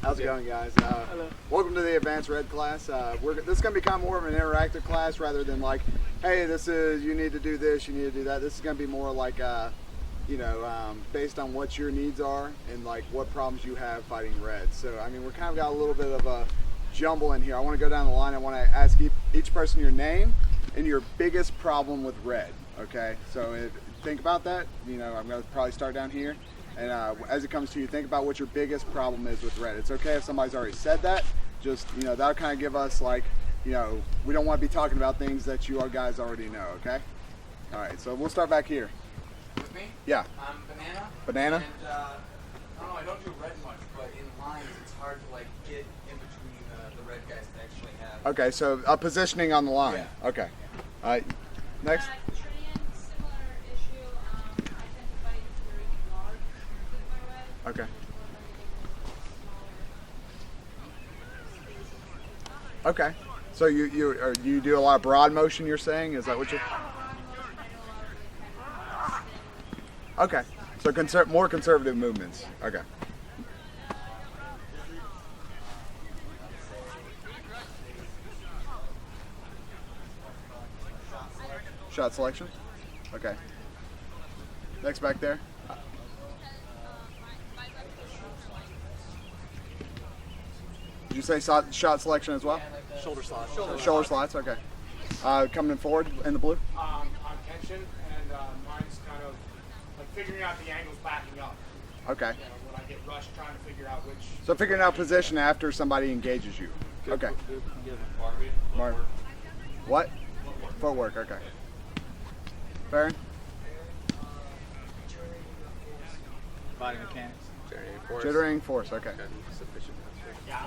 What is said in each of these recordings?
How's it going, guys? Welcome to the Advanced Red class. This is going to be kind of more of an interactive class rather than like, hey, you need to do this, you need to do that. This is going to be more like, based on what your needs are and like what problems you have fighting red. So, I mean, we're kind of got a little bit of a jumble in here. I want to go down the line. I want to ask each person your name and your biggest problem with red. Okay, so think about that. I'm going to probably start down here. And as it comes to you, think about what your biggest problem is with red. It's okay if somebody's already said that. Just, that'll kind of give us like, we don't want to be talking about things that you guys already know, okay? All right, so we'll start back here. With me? Yeah. I'm Banana. Banana? And, I don't know, I don't do red much, but in lines it's hard to like get in between the red guys to actually have. Okay, so positioning on the line. Yeah. Okay. All right, next. Okay. Okay. So you do a lot of broad motion, you're saying? Is that what you're? Okay. So more conservative movements. Okay. Shot selection? Okay. Next back there. Did you say shot selection as well? Shoulder slots. Shoulder slots, okay. Coming forward in the blue? On tension, and mine's kind of like figuring out the angles backing up. Okay. When I get rushed, trying to figure out which. So figuring out position after somebody engages you. Okay. Mark. What? Footwork, okay. Baron? Body mechanics. Jittering force, okay. Sufficient. Yeah,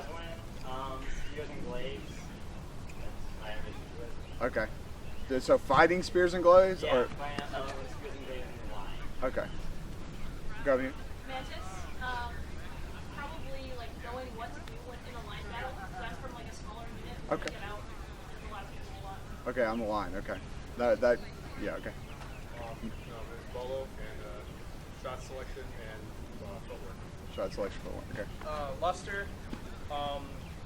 using glaives. I have issues with. Okay. So fighting spears and glaives? Yeah, Or? using glaives in the line. Okay. Go here. Mantis, probably like knowing what to do in a line battle. So I'm from like a smaller unit. Okay. Get out. There's a lot of people a lot. Okay, on the line, okay. Yeah, okay. Bolo and shot selection and footwork. Shot selection, footwork, okay. Luster,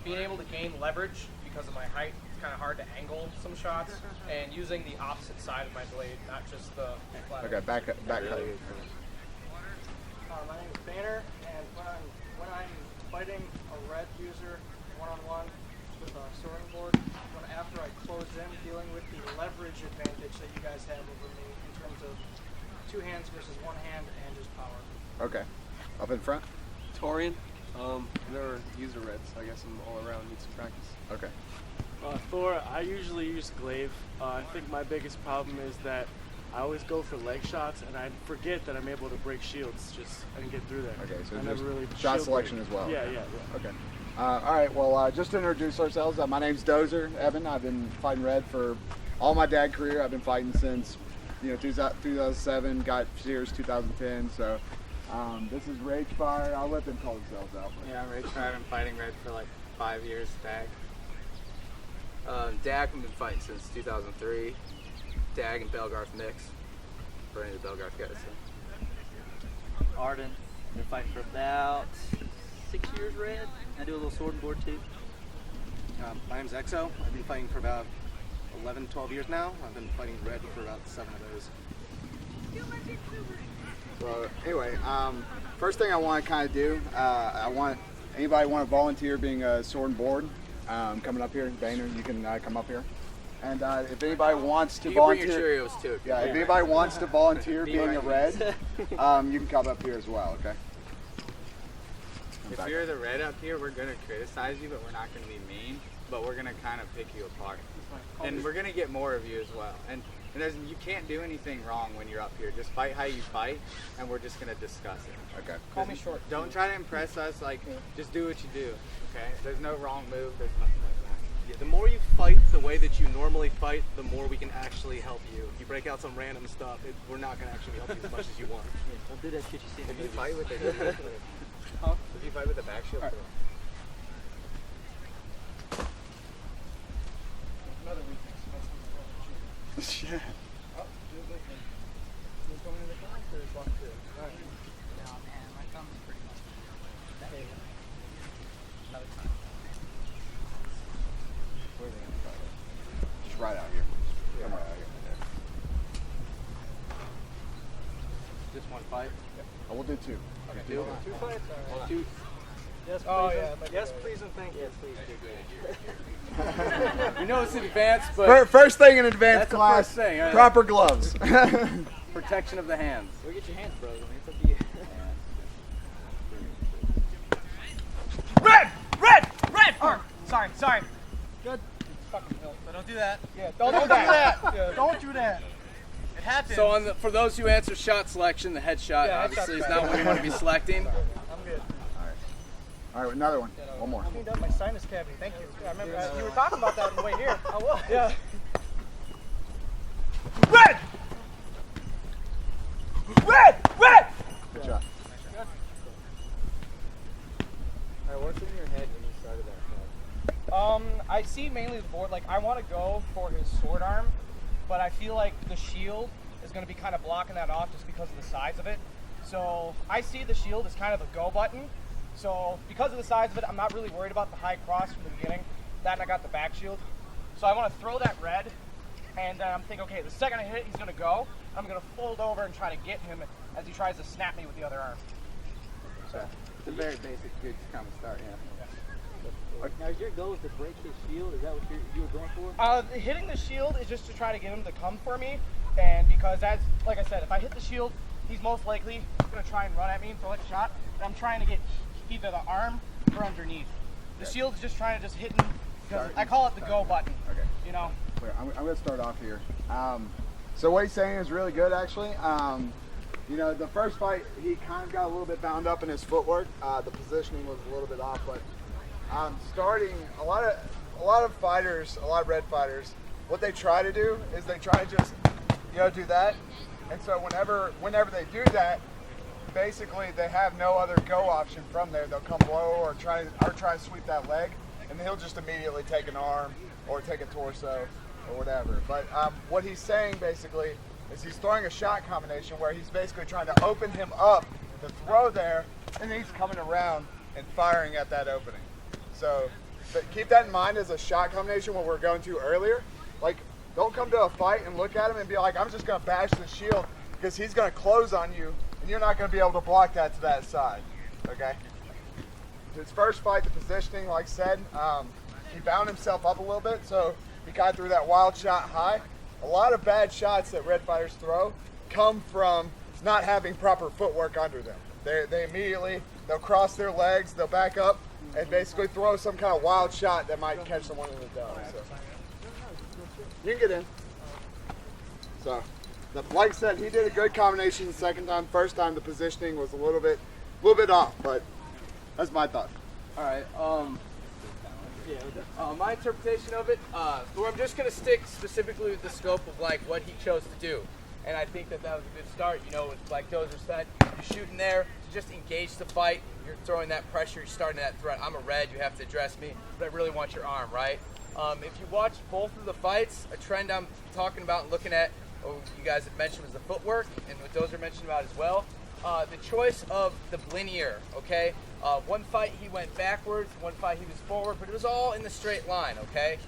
being able to gain leverage because of my height, it's kind of hard to angle some shots, and using the opposite side of my blade, not just the flat. Okay, back cut. My name is Banner, and when I'm fighting a red user one-on-one with a soaring board, after I close in, dealing with the leverage advantage that you guys have over me in terms of two hands versus one hand and just power. Okay. Up in front? Torian. Never used a red, so I guess I'm all around, need some practice. Okay. Thor, I usually use glaive. I think my biggest problem is that I always go for leg shots, and I forget that I'm able to break shields and get through there. Okay, so I never really shot selection as well. Yeah. Okay. All right, well, just to introduce ourselves, my name's Dozer, Evan. I've been fighting red for all my dad career. I've been fighting since, 2007, got Sears 2010, so this is Ragefire. I'll let them call themselves out. Yeah, Ragefire. I've been fighting red for like 5 years, Dag. Dag, I've been fighting since 2003. Dag and Belgarth mix. For any of the Belgarth guys. So. Aradin. Been fighting for about 6 years red. I do a little sword and board too. My name's Exo. I've been fighting for about 11, 12 years now. I've been fighting red for about 7 of those. So anyway, first thing I want to kind of do, anybody want to volunteer being a sword and board? Coming up here, Boehner, you can come up here. And if anybody wants to volunteer, bring your Cheerios too. Yeah, if anybody wants to volunteer being a red, you can come up here as well. Okay. If you're the red up here, we're going to criticize you, but we're not going to be mean. But we're going to kind of pick you apart. And we're going to get more of you as well. And you can't do anything wrong when you're up here. Just fight how you fight, and we're just going to discuss it. Okay. Call me short. Don't try to impress us. Just do what you do, okay? There's no wrong move. There's nothing like that. Yeah, the more you fight the way that you normally fight, the more we can actually help you. If you break out some random stuff, we're not going to actually help you as much as you want. Don't do that shit you see in the movies. If you fight with if you fight with the back shield, right. Another weakness. Yeah. Going in the back or walk through? All right. No, man, my thumb's pretty much. fight? We'll do 2. Okay, Two. 2 fights? Hold on. 2. Yes, please. Oh, yeah, Yes, please, and thank you. Yes, please do. We know it's advanced, but First thing in advanced that's the class, first thing, right? proper gloves. Protection of the hands. Go get your hands frozen. It's up to you. Red! Red! Red! Oh, sorry. Good. Fucking hell. So don't do that. Yeah, don't do that. Yeah. Don't do that. It happens. So for those who answer shot selection, the headshot Yeah, obviously headshot's is not what you want to be selecting. I'm good. All right, another one. One more. I cleaned up my sinus cavity. Thank you. I remember you were talking about that on the way here. I was. Yeah. Red! Red! Red! Good shot. Alright, what's in your head when you started that fight? I see mainly the board. Like, I want to go for his sword arm, but I feel like the shield is going to be kind of blocking that off just because of the size of it. So I see the shield as kind of a go button. So because of the size of it, I'm not really worried about the high cross from the beginning. That and I got the back shield. So I want to throw that red, and then I'm thinking, okay, the second I hit it, he's going to go. I'm going to fold over and try to get him as he tries to snap me with the other arm. So it's a very basic, good kind of start, yeah. Now, is your goal to break his shield? Is that what you were going for? Hitting the shield is just to try to get him to come for me, and because that's, like I said, if I hit the shield, he's most likely going to try and run at me and throw like a shot, but I'm trying to get either the arm or underneath. The shield's just trying to just hit him, because I call it the go button. Okay. You know? I'm going to start off here. So what he's saying is really good, actually. You know, the first fight, he kind of got a little bit bound up in his footwork. The positioning was a little bit off, but starting a lot of fighters, a lot of red fighters, what they try to do is they try to just, you know, do that. And so whenever they do that, basically they have no other go option from there. They'll come low or try to sweep that leg, and he'll just immediately take an arm or take a torso or whatever. But what he's saying basically is he's throwing a shot combination where he's basically trying to open him up to throw there, and then he's coming around and firing at that opening. So but keep that in mind as a shot combination when we're going to earlier. Like, don't come to a fight and look at him and be like, I'm just going to bash the shield, because he's going to close on you, and you're not going to be able to block that to that side, okay? His first fight, the positioning, like I said, he bound himself up a little bit, so he kind of threw that wild shot high. A lot of bad shots that red fighters throw come from not having proper footwork under them. They immediately, they'll cross their legs, they'll back up, and basically throw some kind of wild shot that might catch someone in the dome. So. You can get in. So, like I said, he did a good combination the second time. First time, the positioning was a little bit off, but that's my thought. All right. My interpretation of it, so I'm just going to stick specifically with the scope of like what he chose to do. And I think that was a good start. You know, it's like Dozer said, you're shooting there to just engage the fight. You're throwing that pressure, you're starting that threat. I'm a red, you have to address me, but I really want your arm, right? If you watch both of the fights, a trend I'm talking about and looking at, what you guys had mentioned was the footwork, and what Dozer mentioned about as well. The choice of the linear, okay? One fight he went backwards, one fight he was forward, but it was all in the straight line, okay?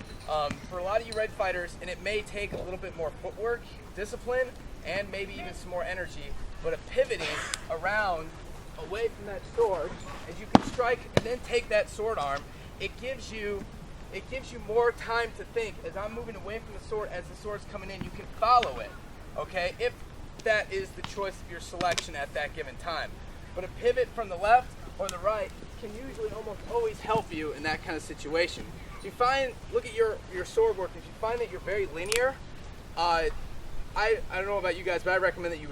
For a lot of you red fighters, and it may take a little bit more footwork, discipline, and maybe even some more energy, but a pivoting around away from that sword, as you can strike and then take that sword arm, it gives you more time to think. As I'm moving away from the sword, as the sword's coming in, you can follow it, okay? If that is the choice of your selection at that given time. But a pivot from the left or the right can usually almost always help you in that kind of situation. If you find, look at your sword work, if you find that you're very linear, I don't know about you guys, but I recommend that you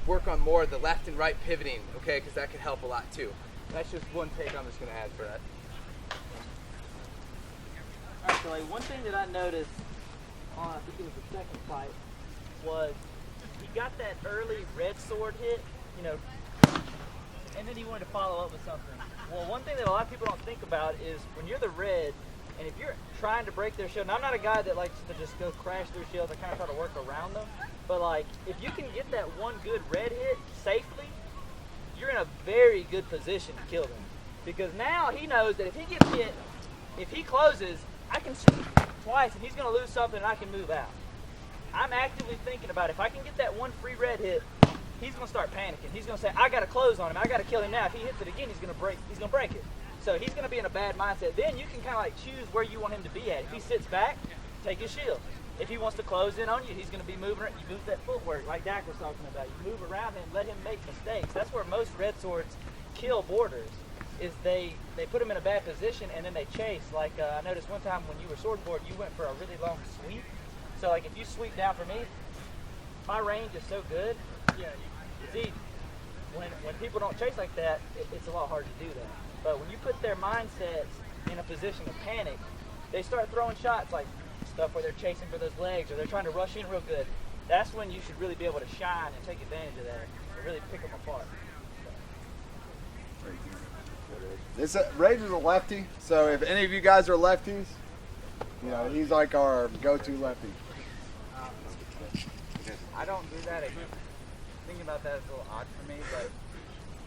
work on more of the left and right pivoting, okay, because that can help a lot too. That's just one take I'm just going to add for that. Alright, so like one thing that I noticed on, I think it was the second fight, was he got that early red sword hit, you know, and then he wanted to follow up with something. Well, one thing that a lot of people don't think about is when you're the red, and if you're trying to break their shield, and I'm not a guy that likes to just go crash through shields, I kind of try to work around them, but like, if you can get that one good red hit safely, you're in a very good position to kill them. Because now he knows that if he gets hit, if he closes, I can shoot twice and he's going to lose something and I can move out. I'm actively thinking about if I can get that one free red hit, he's gonna start panicking. He's gonna say, I gotta close on him. I gotta kill him now. If he hits it again, he's gonna break it. So he's gonna be in a bad mindset. Then you can kind of like choose where you want him to be at. If he sits back, take his shield. If he wants to close in on you, he's gonna be moving. You move that footwork, like Dak was talking about. You move around him, let him make mistakes. That's where most red swords kill boarders. Is they put them in a bad position and then they chase. Like I noticed one time when you were sword board, you went for a really long sweep. So like if you sweep down for me, my range is so good. Yeah, it's easy. When people don't chase like that, it's a lot harder to do that. But when you put their mindsets in a position of panic, they start throwing shots like stuff where they're chasing for those legs or they're trying to rush in real good. That's when you should really be able to shine and take advantage of that and really pick them apart. Rage is a lefty, so if any of you guys are lefties, you know, he's like our go-to lefty. I don't do that. Thinking about that is a little odd for me, but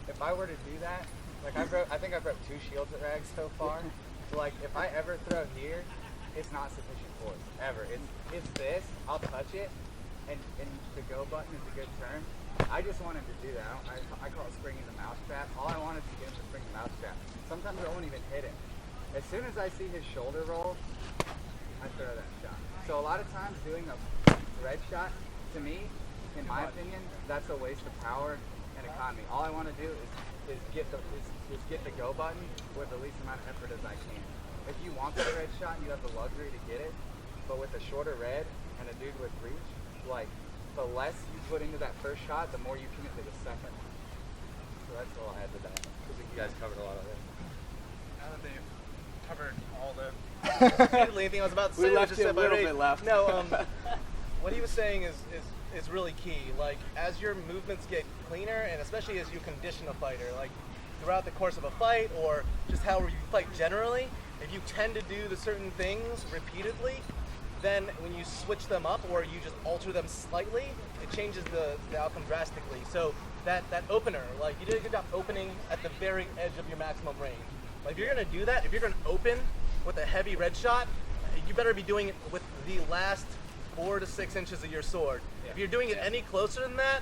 if I were to do that, like I think I've broke 2 shields at Rag so far. So like if I ever throw here, it's not sufficient force ever. It's this. I'll touch it, and the go button is a good turn. I just wanted to do that. I call it springing the mousetrap. All I wanted to get him to spring the mousetrap. Sometimes I won't even hit him. As soon as I see his shoulder roll, I throw that shot. So a lot of times doing a red shot, to me, in my opinion, that's a waste of power and economy. All I want to do is get the go button with the least amount of effort as I can. If you want that red shot, you have the luxury to get it. But with a shorter red and a dude with reach, like the less you put into that first shot, the more you commit to the second one. So that's all I had to that. I think you guys covered a lot of it. Now that they've covered all the anything I was about to say, We left was you just a said by little Ray. bit left. No, what he was saying is really key. Like as your movements get cleaner, and especially as you condition a fighter, like throughout the course of a fight, or just how you fight generally, if you tend to do the certain things repeatedly, then when you switch them up or you just alter them slightly, it changes the outcome drastically. So that opener, like you did a good job opening at the very edge of your maximum range. Like if you're gonna do that, if you're gonna open with a heavy red shot, you better be doing it with the last 4 to 6 inches of your sword. Yeah. If you're doing it any closer than that,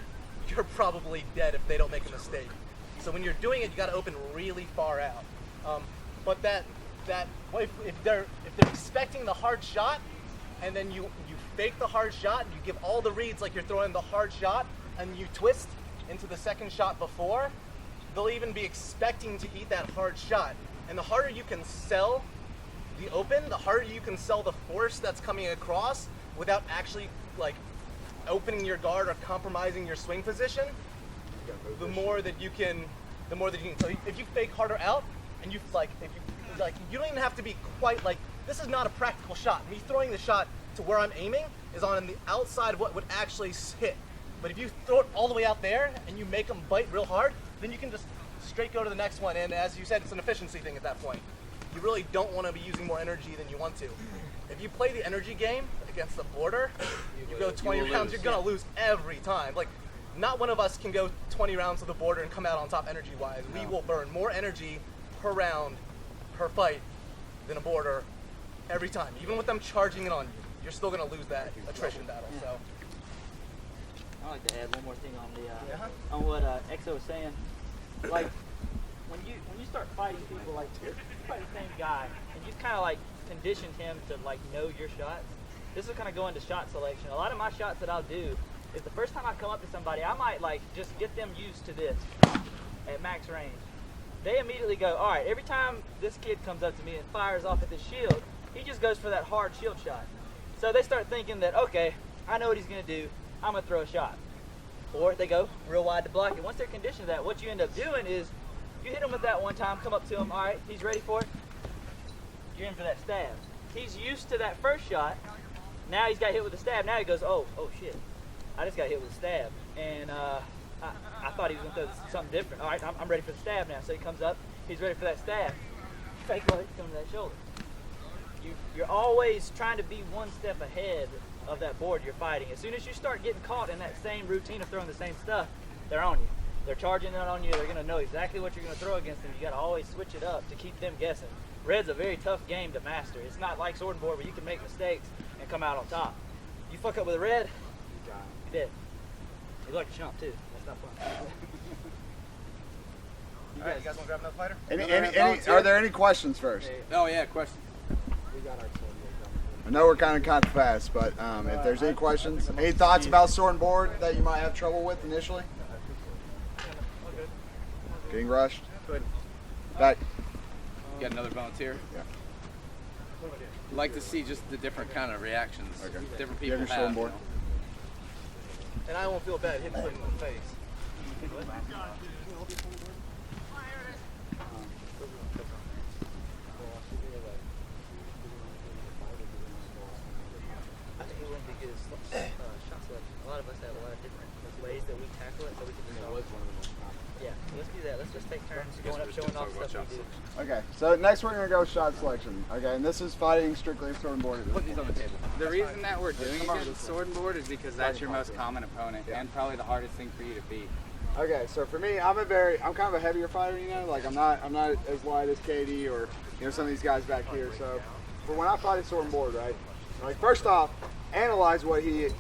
you're probably dead if they don't make a mistake. So when you're doing it, you gotta open really far out. But if they're expecting the hard shot, and then you fake the hard shot, and you give all the reads like you're throwing the hard shot, and you twist into the second shot before, they'll even be expecting to eat that hard shot. And the harder you can sell the open, the harder you can sell the force that's coming across without actually like opening your guard or compromising your swing position, the more that you can. So if you fake harder out, and you don't even have to be quite like, this is not a practical shot. Me throwing the shot to where I'm aiming is on the outside of what would actually hit. But if you throw it all the way out there and you make them bite real hard, then you can just straight go to the next one. And as you said, it's an efficiency thing at that point. You really don't want to be using more energy than you want to. If you play the energy game against the border, you go 20 rounds, you're going to lose every time. Like, not one of us can go 20 rounds to the border and come out on top energy-wise. No. We will burn more energy per round, per fight, than a border every time. Even with them charging it on you, you're still going to lose that attrition battle. So, I'd like to add one more thing on what Exo was saying. Like, when you start fighting people, like you fight the same guy, and you've kind of like conditioned him to like know your shots. This is kind of going to shot selection. A lot of my shots that I'll do is the first time I come up to somebody, I might like just get them used to this at max range. They immediately go, all right, every time this kid comes up to me and fires off at this shield, he just goes for that hard shield shot. So they start thinking that, okay, I know what he's gonna do, I'm gonna throw a shot. Or they go real wide to block it. Once they're conditioned to that, what you end up doing is you hit him with that one time, come up to him, all right, he's ready for it, you're in for that stab. He's used to that first shot, now he's got hit with a stab, now he goes, oh shit, I just got hit with a stab. And I thought he was gonna throw something different. All right, I'm ready for the stab now. So he comes up, he's ready for that stab. Fake leg, come to that shoulder. You're always trying to be one step ahead of that board you're fighting. As soon as you start getting caught in that same routine of throwing the same stuff, they're on you. They're charging it on you. They're gonna know exactly what you're gonna throw against them. You gotta always switch it up to keep them guessing. Red's a very tough game to master. It's not like sword and board where you can make mistakes and come out on top. You fuck up with a red, you're dead. You like to jump too. Stop fun. All right, you guys want to grab another fighter? Are there any questions first? Oh yeah, question. I know we're kind of fast, but if there's any questions, any thoughts about sword and board that you might have trouble with initially? Getting rushed? Good. Back. You got another volunteer? Yeah. I'd like to see just the different kind of reactions different people Your sword have. and board. And I won't feel bad hitting him in the face. I think it wouldn't be good shot selection. A lot of us have a lot of different ways that we tackle it, so we can just yeah, let's do that. Let's just take turns going up, showing off stuff we do. Okay, so next we're going to go shot selection. Okay, and this is fighting strictly sword and board. Put these on the table. The reason that we're doing against sword and board is because that's your most common opponent and probably the hardest thing for you to beat. Okay, so for me, I'm kind of a heavier fighter, you know, like I'm not as light as Katie or, you know, some of these guys back here. So for when I fight a sword and board, right, like first off, analyze what he's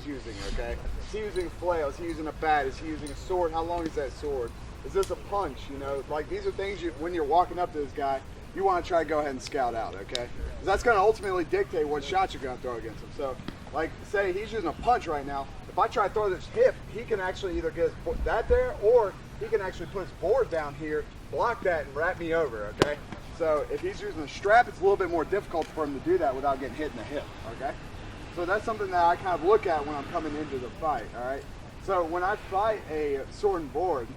using, okay? Is he using a flail? Is he using a bat? Is he using a sword? How long is that sword? Is this a punch? You know, like these are things when you're walking up to this guy, you want to try to go ahead and scout out, okay? Because that's going to ultimately dictate what shots you're going to throw against him. So, like, say he's using a punch right now. If I try to throw this hip, he can actually either get that there, or he can actually put his board down here, block that, and wrap me over, okay? So if he's using a strap, it's a little bit more difficult for him to do that without getting hit in the hip, okay? So that's something that I kind of look at when I'm coming into the fight, all right? So when I fight a sword and board,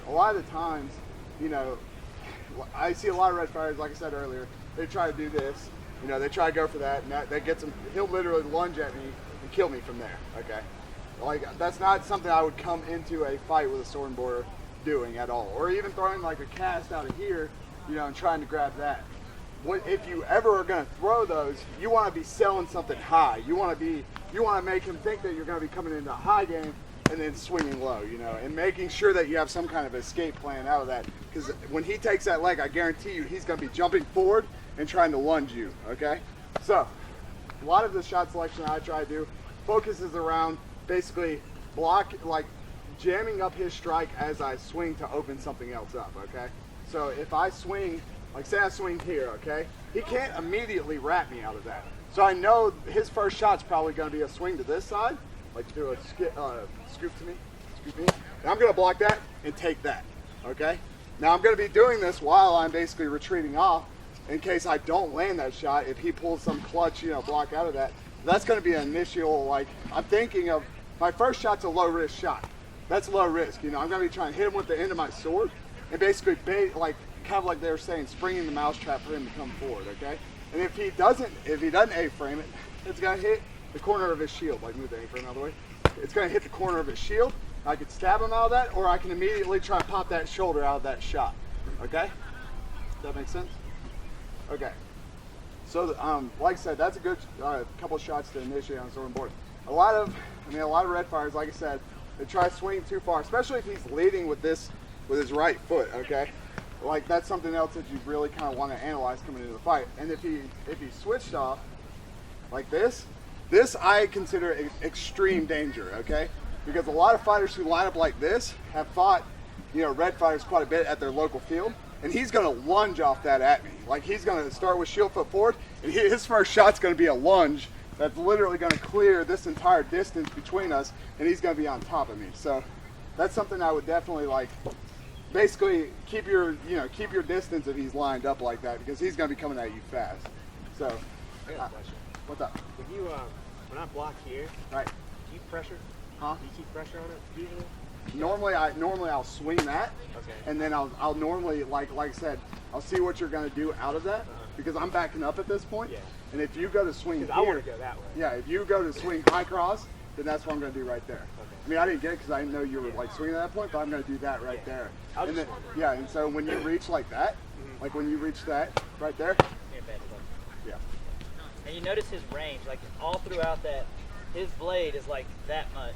a lot of the times, you know, I see a lot of red fighters, like I said earlier, they try to do this, you know, they try to go for that, and that gets him, he'll literally lunge at me and kill me from there, okay? Like, that's not something I would come into a fight with a sword and boarder doing at all. Or even throwing like a cast out of here, you know, and trying to grab that. If you ever are going to throw those, you want to be selling something high. You want to make him think that you're going to be coming into a high game and then swinging low, you know, and making sure that you have some kind of escape plan out of that. Because when he takes that leg, I guarantee you he's going to be jumping forward and trying to lunge you, okay? So, a lot of the shot selection I try to do focuses around basically jamming up his strike as I swing to open something else up, okay? So if I swing, like say I swing here, okay? He can't immediately wrap me out of that. So I know his first shot's probably gonna be a swing to this side, like do a scoop to me, and I'm gonna block that and take that, okay? Now I'm gonna be doing this while I'm basically retreating off in case I don't land that shot. If he pulls some clutch, you know, block out of that, that's gonna be an initial, like, I'm thinking of, my first shot's a low risk shot. That's low risk, you know. I'm gonna be trying to hit him with the end of my sword and basically kind of like they were saying, springing the mousetrap for him to come forward, okay? And if he doesn't A-frame it, it's gonna hit the corner of his shield. Like, move the A-frame out of the way. It's gonna hit the corner of his shield. I could stab him out of that, or I can immediately try and pop that shoulder out of that shot, okay? Does that make sense? Okay. So, like I said, that's a good couple shots to initiate on sword and board. A lot of red fighters, like I said, they try swinging too far, especially if he's leading with his right foot, okay? Like, that's something else that you really kind of want to analyze coming into the fight. And if he switched off like this I consider extreme danger, okay? Because a lot of fighters who line up like this have fought, you know, red fighters quite a bit at their local field, and he's going to lunge off that at me. Like, he's going to start with shield foot forward, and his first shot's going to be a lunge that's literally going to clear this entire distance between us, and he's going to be on top of me. So that's something I would definitely, like, basically keep your distance if he's lined up like that, because he's going to be coming at you fast. So, I got a question. What's up? When you when I block here, right? Do you pressure? Huh? Do you keep pressure on it usually? Normally I'll swing that, okay, and then I'll normally, like I said, I'll see what you're going to do out of that, because I'm backing up at this point. Yeah. And if you go to swing here, I want to go that way. Yeah, if you go to swing high cross, then that's what I'm going to do right there. Okay. I mean, I didn't get it because I didn't know you were like swinging at that point, but I'm going to do that right there. And then, yeah, and so when you reach like that, like when you reach that right there, yeah. And you notice his range, like all throughout that, his blade is like that much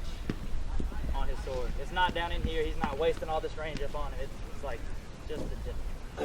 on his sword. It's not down in here. He's not wasting all this range up on it. It's like just the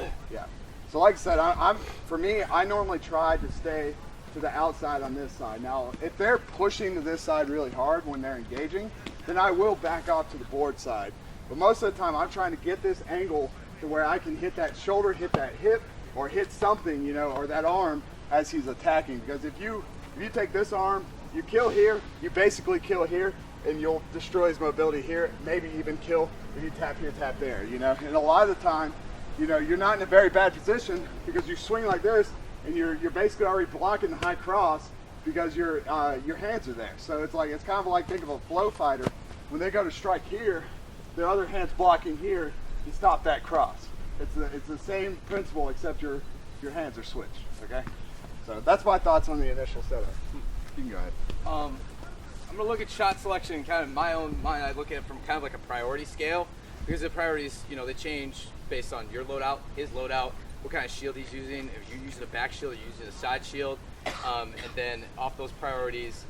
tip. Yeah. So like I said, for me, I normally try to stay to the outside on this side. Now, if they're pushing to this side really hard when they're engaging, then I will back off to the board side. But most of the time, I'm trying to get this angle to where I can hit that shoulder, hit that hip, or hit something, you know, or that arm as he's attacking. Because if you take this arm, you kill here, you basically kill here, and you'll destroy his mobility here, maybe even kill if you tap here, tap there, you know. And a lot of the time, you know, you're not in a very bad position because you swing like this, and you're basically already blocking the high cross because your hands are there. So it's kind of like, think of a flow fighter. When they go to strike here, the other hand's blocking here to stop that cross. It's the same principle, except your hands are switched. Okay, so that's my thoughts on the initial setup. You can go ahead. I'm gonna look at shot selection in kind of my own mind. I look at it from kind of like a priority scale, because the priorities, you know, they change based on your loadout, his loadout, what kind of shield he's using. If you're using a back shield, you're using a side shield, and then off those priorities,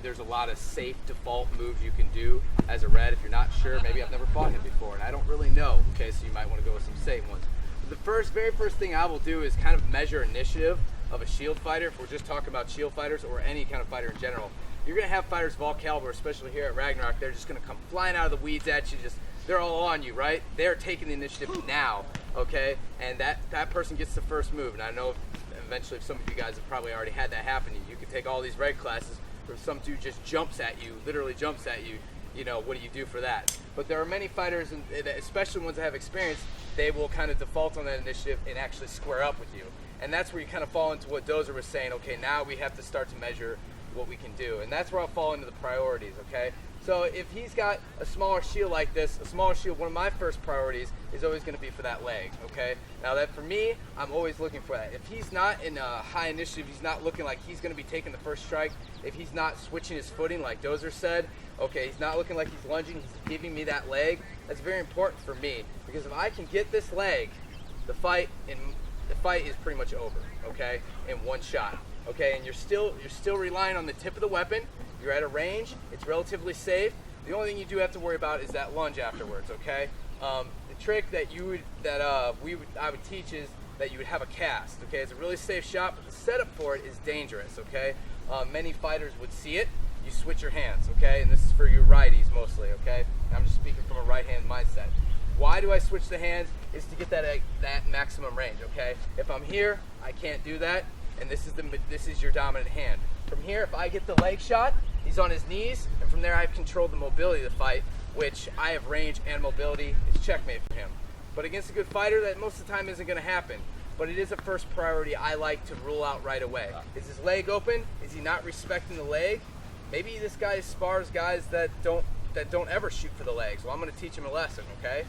there's a lot of safe default moves you can do as a red. If you're not sure, maybe I've never fought him before and I don't really know, okay, so you might want to go with some safe ones. But the very first thing I will do is kind of measure initiative of a shield fighter. If we're just talking about shield fighters or any kind of fighter in general, you're going to have fighters of all caliber, especially here at Ragnarok. They're just going to come flying out of the weeds at you. They're all on you, right? They're taking the initiative now, okay? And that person gets the first move. And I know eventually some of you guys have probably already had that happen. You could take all these red classes where some dude just jumps at you, literally jumps at you. You know, what do you do for that? But there are many fighters, especially ones that have experience, they will kind of default on that initiative and actually square up with you. And that's where you kind of fall into what Dozer was saying. Okay, now we have to start to measure what we can do. And that's where I'll fall into the priorities, okay? So if he's got a smaller shield like this, a smaller shield, one of my first priorities is always going to be for that leg, okay? Now that for me, I'm always looking for that. If he's not in a high initiative, he's not looking like he's going to be taking the first strike, if he's not switching his footing like Dozer said, okay, he's not looking like he's lunging, he's giving me that leg, that's very important for me. Because if I can get this leg, the fight is pretty much over, okay, in one shot. Okay, and you're still relying on the tip of the weapon. You're at a range. It's relatively safe. The only thing you do have to worry about is that lunge afterwards. Okay. The trick that I would teach is that you would have a cast. Okay, it's a really safe shot, but the setup for it is dangerous. Okay. Many fighters would see it. You switch your hands. Okay, and this is for your righties mostly. Okay. I'm just speaking from a right-hand mindset. Why do I switch the hands? Is to get that maximum range. Okay. If I'm here, I can't do that. And this is your dominant hand. From here, if I get the leg shot, he's on his knees, and from there I've controlled the mobility of the fight, which I have range and mobility. It's checkmate for him. But against a good fighter, that most of the time isn't going to happen. But it is a first priority I like to rule out right away. Is his leg open? Is he not respecting the leg? Maybe this guy spars guys that don't ever shoot for the legs. Well, I'm going to teach him a lesson, okay?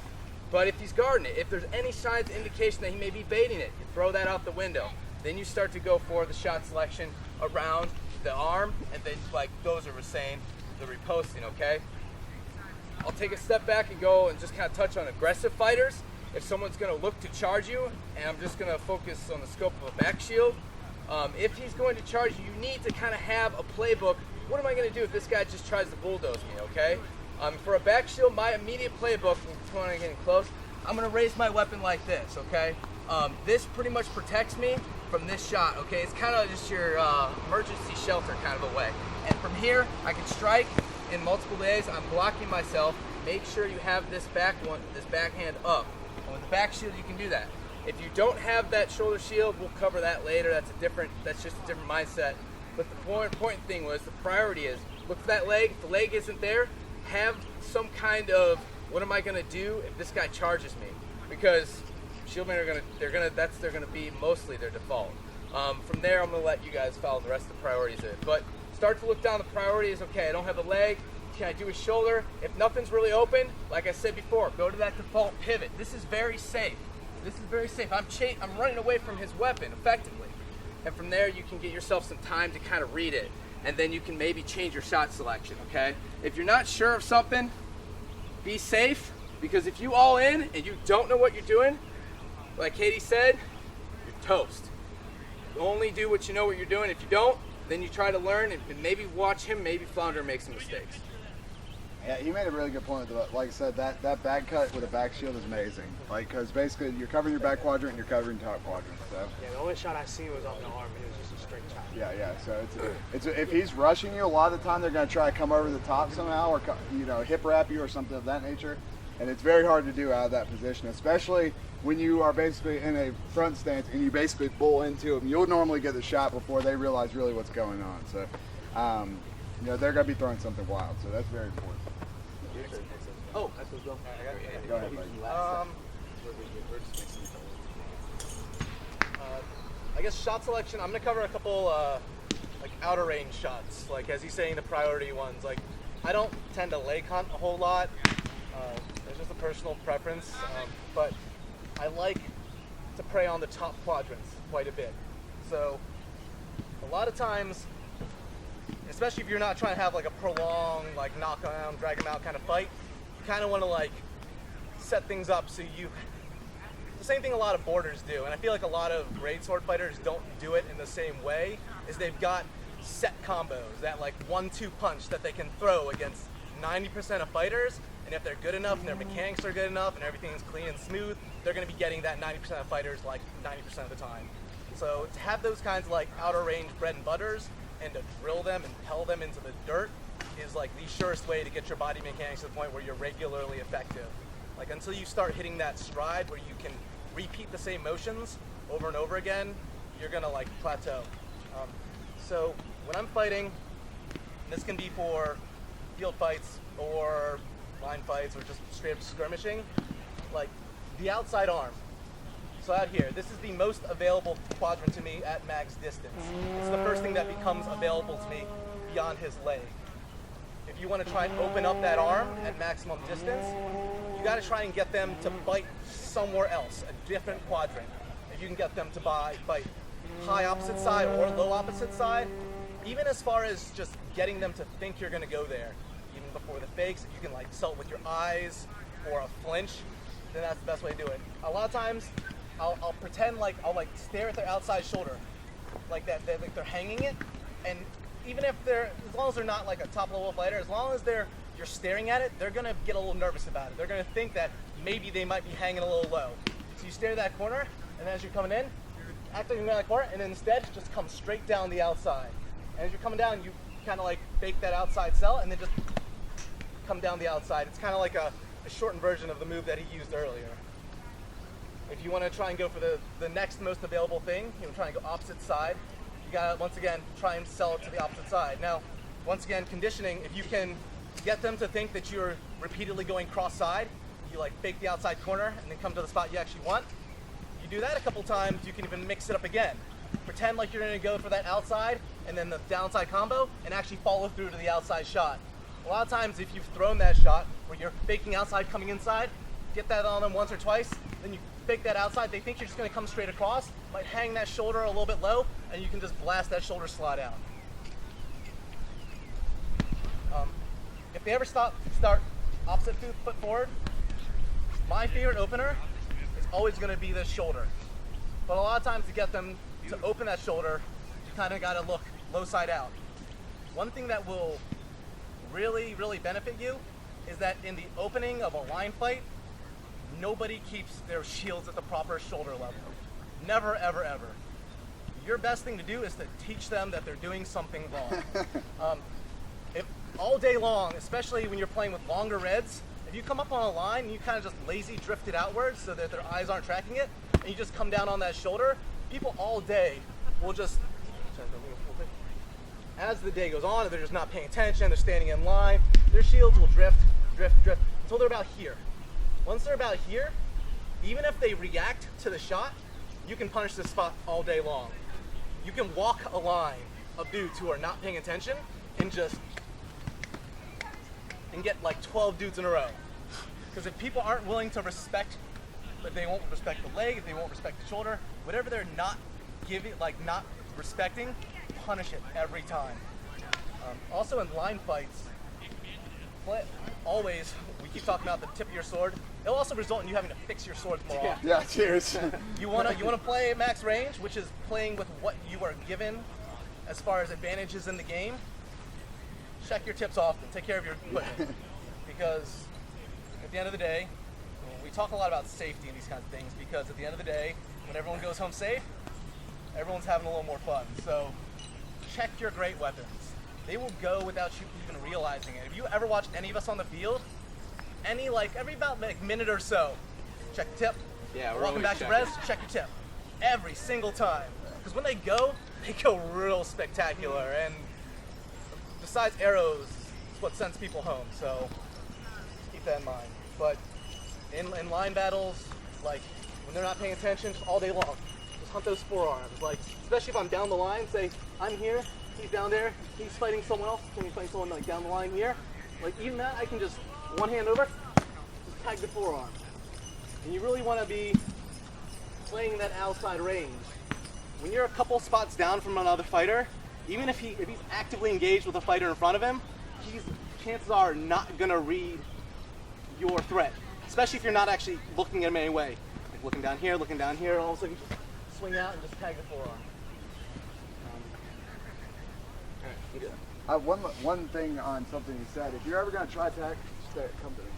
But if he's guarding it, if there's any signs, indication that he may be baiting it, you throw that out the window. Then you start to go for the shot selection around the arm, and then, like Dozer was saying, the reposting, okay? I'll take a step back and go and just kind of touch on aggressive fighters. If someone's going to look to charge you, and I'm just going to focus on the scope of a back shield, if he's going to charge you, you need to kind of have a playbook. What am I going to do if this guy just tries to bulldoze me, okay? For a back shield, my immediate playbook, when I'm getting close, I'm going to raise my weapon like this, okay? This pretty much protects me from this shot, okay? It's kind of just your emergency shelter kind of a way. And from here, I can strike in multiple ways. I'm blocking myself. Make sure you have this backhand up. And with the back shield, you can do that. If you don't have that shoulder shield, we'll cover that later. That's just a different mindset. But the more important thing was the priority is look for that leg. If the leg isn't there, have some kind of what am I going to do if this guy charges me? Because Shieldmen they're gonna be mostly their default. From there, I'm gonna let you guys follow the rest of the priorities of it. But start to look down the priorities. Okay, I don't have a leg. Can I do a shoulder? If nothing's really open, like I said before, go to that default pivot. This is very safe. I'm running away from his weapon effectively. And from there, you can get yourself some time to kind of read it, and then you can maybe change your shot selection. Okay? If you're not sure of something, be safe, because if you all in and you don't know what you're doing, like Katie said, you're toast. Only do what you know what you're doing. If you don't, then you try to learn and maybe watch him maybe flounder and make some mistakes. Yeah, he made a really good point. Like I said, that back cut with a back shield is amazing. Like, because basically you're covering your back quadrant and you're covering top quadrant. So yeah, the only only shot I seen was off the arm, and it was just a straight shot. Yeah. So it's if he's rushing you, a lot of the time they're going to try to come over the top somehow, or hip wrap you or something of that nature, and it's very hard to do out of that position, especially when you are basically in a front stance and you basically bull into them. You'll normally get the shot before they realize really what's going on. So, they're going to be throwing something wild. So that's very important. Oh, that's what's going on. Go ahead, buddy. I guess shot selection, I'm going to cover a couple like outer range shots, like as he's saying, the priority ones. Like I don't tend to leg hunt a whole lot. It's just a personal preference, but I like to prey on the top quadrants quite a bit. So a lot of times, especially if you're not trying to have like a prolonged like knock down, drag them out kind of fight, you kind of want to like set things up so you, the same thing a lot of boarders do, and I feel like a lot of great sword fighters don't do it in the same way, is they've got set combos, that like 1-2 punch that they can throw against 90% of fighters, and if they're good enough and their mechanics are good enough and everything's clean and smooth, they're going to be getting that 90% of fighters like 90% of the time. So to have those kinds of like outer range bread and butters and to drill them and pell them into the dirt is like the surest way to get your body mechanics to the point where you're regularly effective. Like until you start hitting that stride where you can repeat the same motions over and over again, you're gonna like plateau. So when I'm fighting, this can be for field fights or line fights or just straight up skirmishing, like the outside arm. So out here, this is the most available quadrant to me at max distance. It's the first thing that becomes available to me beyond his leg. If you want to try and open up that arm at maximum distance, you got to try and get them to bite somewhere else, a different quadrant. If you can get them to bite high opposite side or low opposite side, even as far as just getting them to think you're going to go there, even before the fakes, if you can like sell it with your eyes or a flinch, then that's the best way to do it. A lot of times, I'll pretend like I'll like stare at their outside shoulder, like that, like they're hanging it, and even if they're, as long as they're not like a top level fighter, as long as you're staring at it, they're gonna get a little nervous about it. They're gonna think that maybe they might be hanging a little low. So you stare at that corner, and as you're coming in, activating that corner, and then instead just come straight down the outside. And as you're coming down, you kind of like fake that outside sell, and then just come down the outside. It's kind of like a shortened version of the move that he used earlier. If you want to try and go for the next most available thing, you know, try and go opposite side, you gotta, once again, try and sell it to the opposite side. Now, once again, conditioning, if you can get them to think that you're repeatedly going cross-side, you like fake the outside corner and then come to the spot you actually want. You do that a couple times, you can even mix it up again. Pretend like you're gonna go for that outside and then the downside combo and actually follow through to the outside shot. A lot of times if you've thrown that shot where you're faking outside coming inside, get that on them once or twice, then you fake that outside, they think you're just gonna come straight across, might hang that shoulder a little bit low, and you can just blast that shoulder slide out. If they ever start opposite foot forward, my favorite opener is always gonna be this shoulder. But a lot of times to get them to open that shoulder, you kinda gotta look low side out. One thing that will really, really benefit you is that in the opening of a line fight, nobody keeps their shields at the proper shoulder level. Never, ever, ever. Your best thing to do is to teach them that they're doing something wrong. If all day long, especially when you're playing with longer reds, if you come up on a line and you kind of just lazy drift it outwards so that their eyes aren't tracking it, and you just come down on that shoulder, people all day will just, as the day goes on, if they're just not paying attention, they're standing in line, their shields will drift, until they're about here. Once they're about here, even if they react to the shot, you can punish this spot all day long. You can walk a line of dudes who are not paying attention and get like 12 dudes in a row. Because if people aren't willing to respect, if they won't respect the leg, if they won't respect the shoulder, whatever they're not giving, like not respecting, punish it every time. Also in line fights, always, we keep talking about the tip of your sword. It'll also result in you having to fix your swords more often. Yeah, cheers. You wanna play at max range, which is playing with what you are given as far as advantages in the game. Check your tips often, take care of your equipment. Because at the end of the day, we talk a lot about safety and these kinds of things, because at the end of the day, when everyone goes home safe, everyone's having a little more fun. So check your great weapons. They will go without you even realizing it. If you ever watched any of us on the field, every about like minute or so, check the tip. Yeah, we're Walking always back to checking. res, check your tip. Every single time. Because when they go real spectacular. And besides arrows, it's what sends people home. So keep that in mind. But in line battles, like when they're not paying attention, just all day long, just hunt those forearms. Like, especially if I'm down the line, say I'm here, he's down there, he's fighting someone else, he's fighting someone like down the line here. Like even that, I can just one hand over, just tag the forearm. And you really want to be playing in that outside range. When you're a couple spots down from another fighter, even if he's actively engaged with a fighter in front of him, chances are not gonna read your threat. Especially if you're not actually looking at him anyway. Like looking down here, all of a sudden you just swing out and just tag the forearm. One thing on something you said, if you're ever going to try tag, come to me.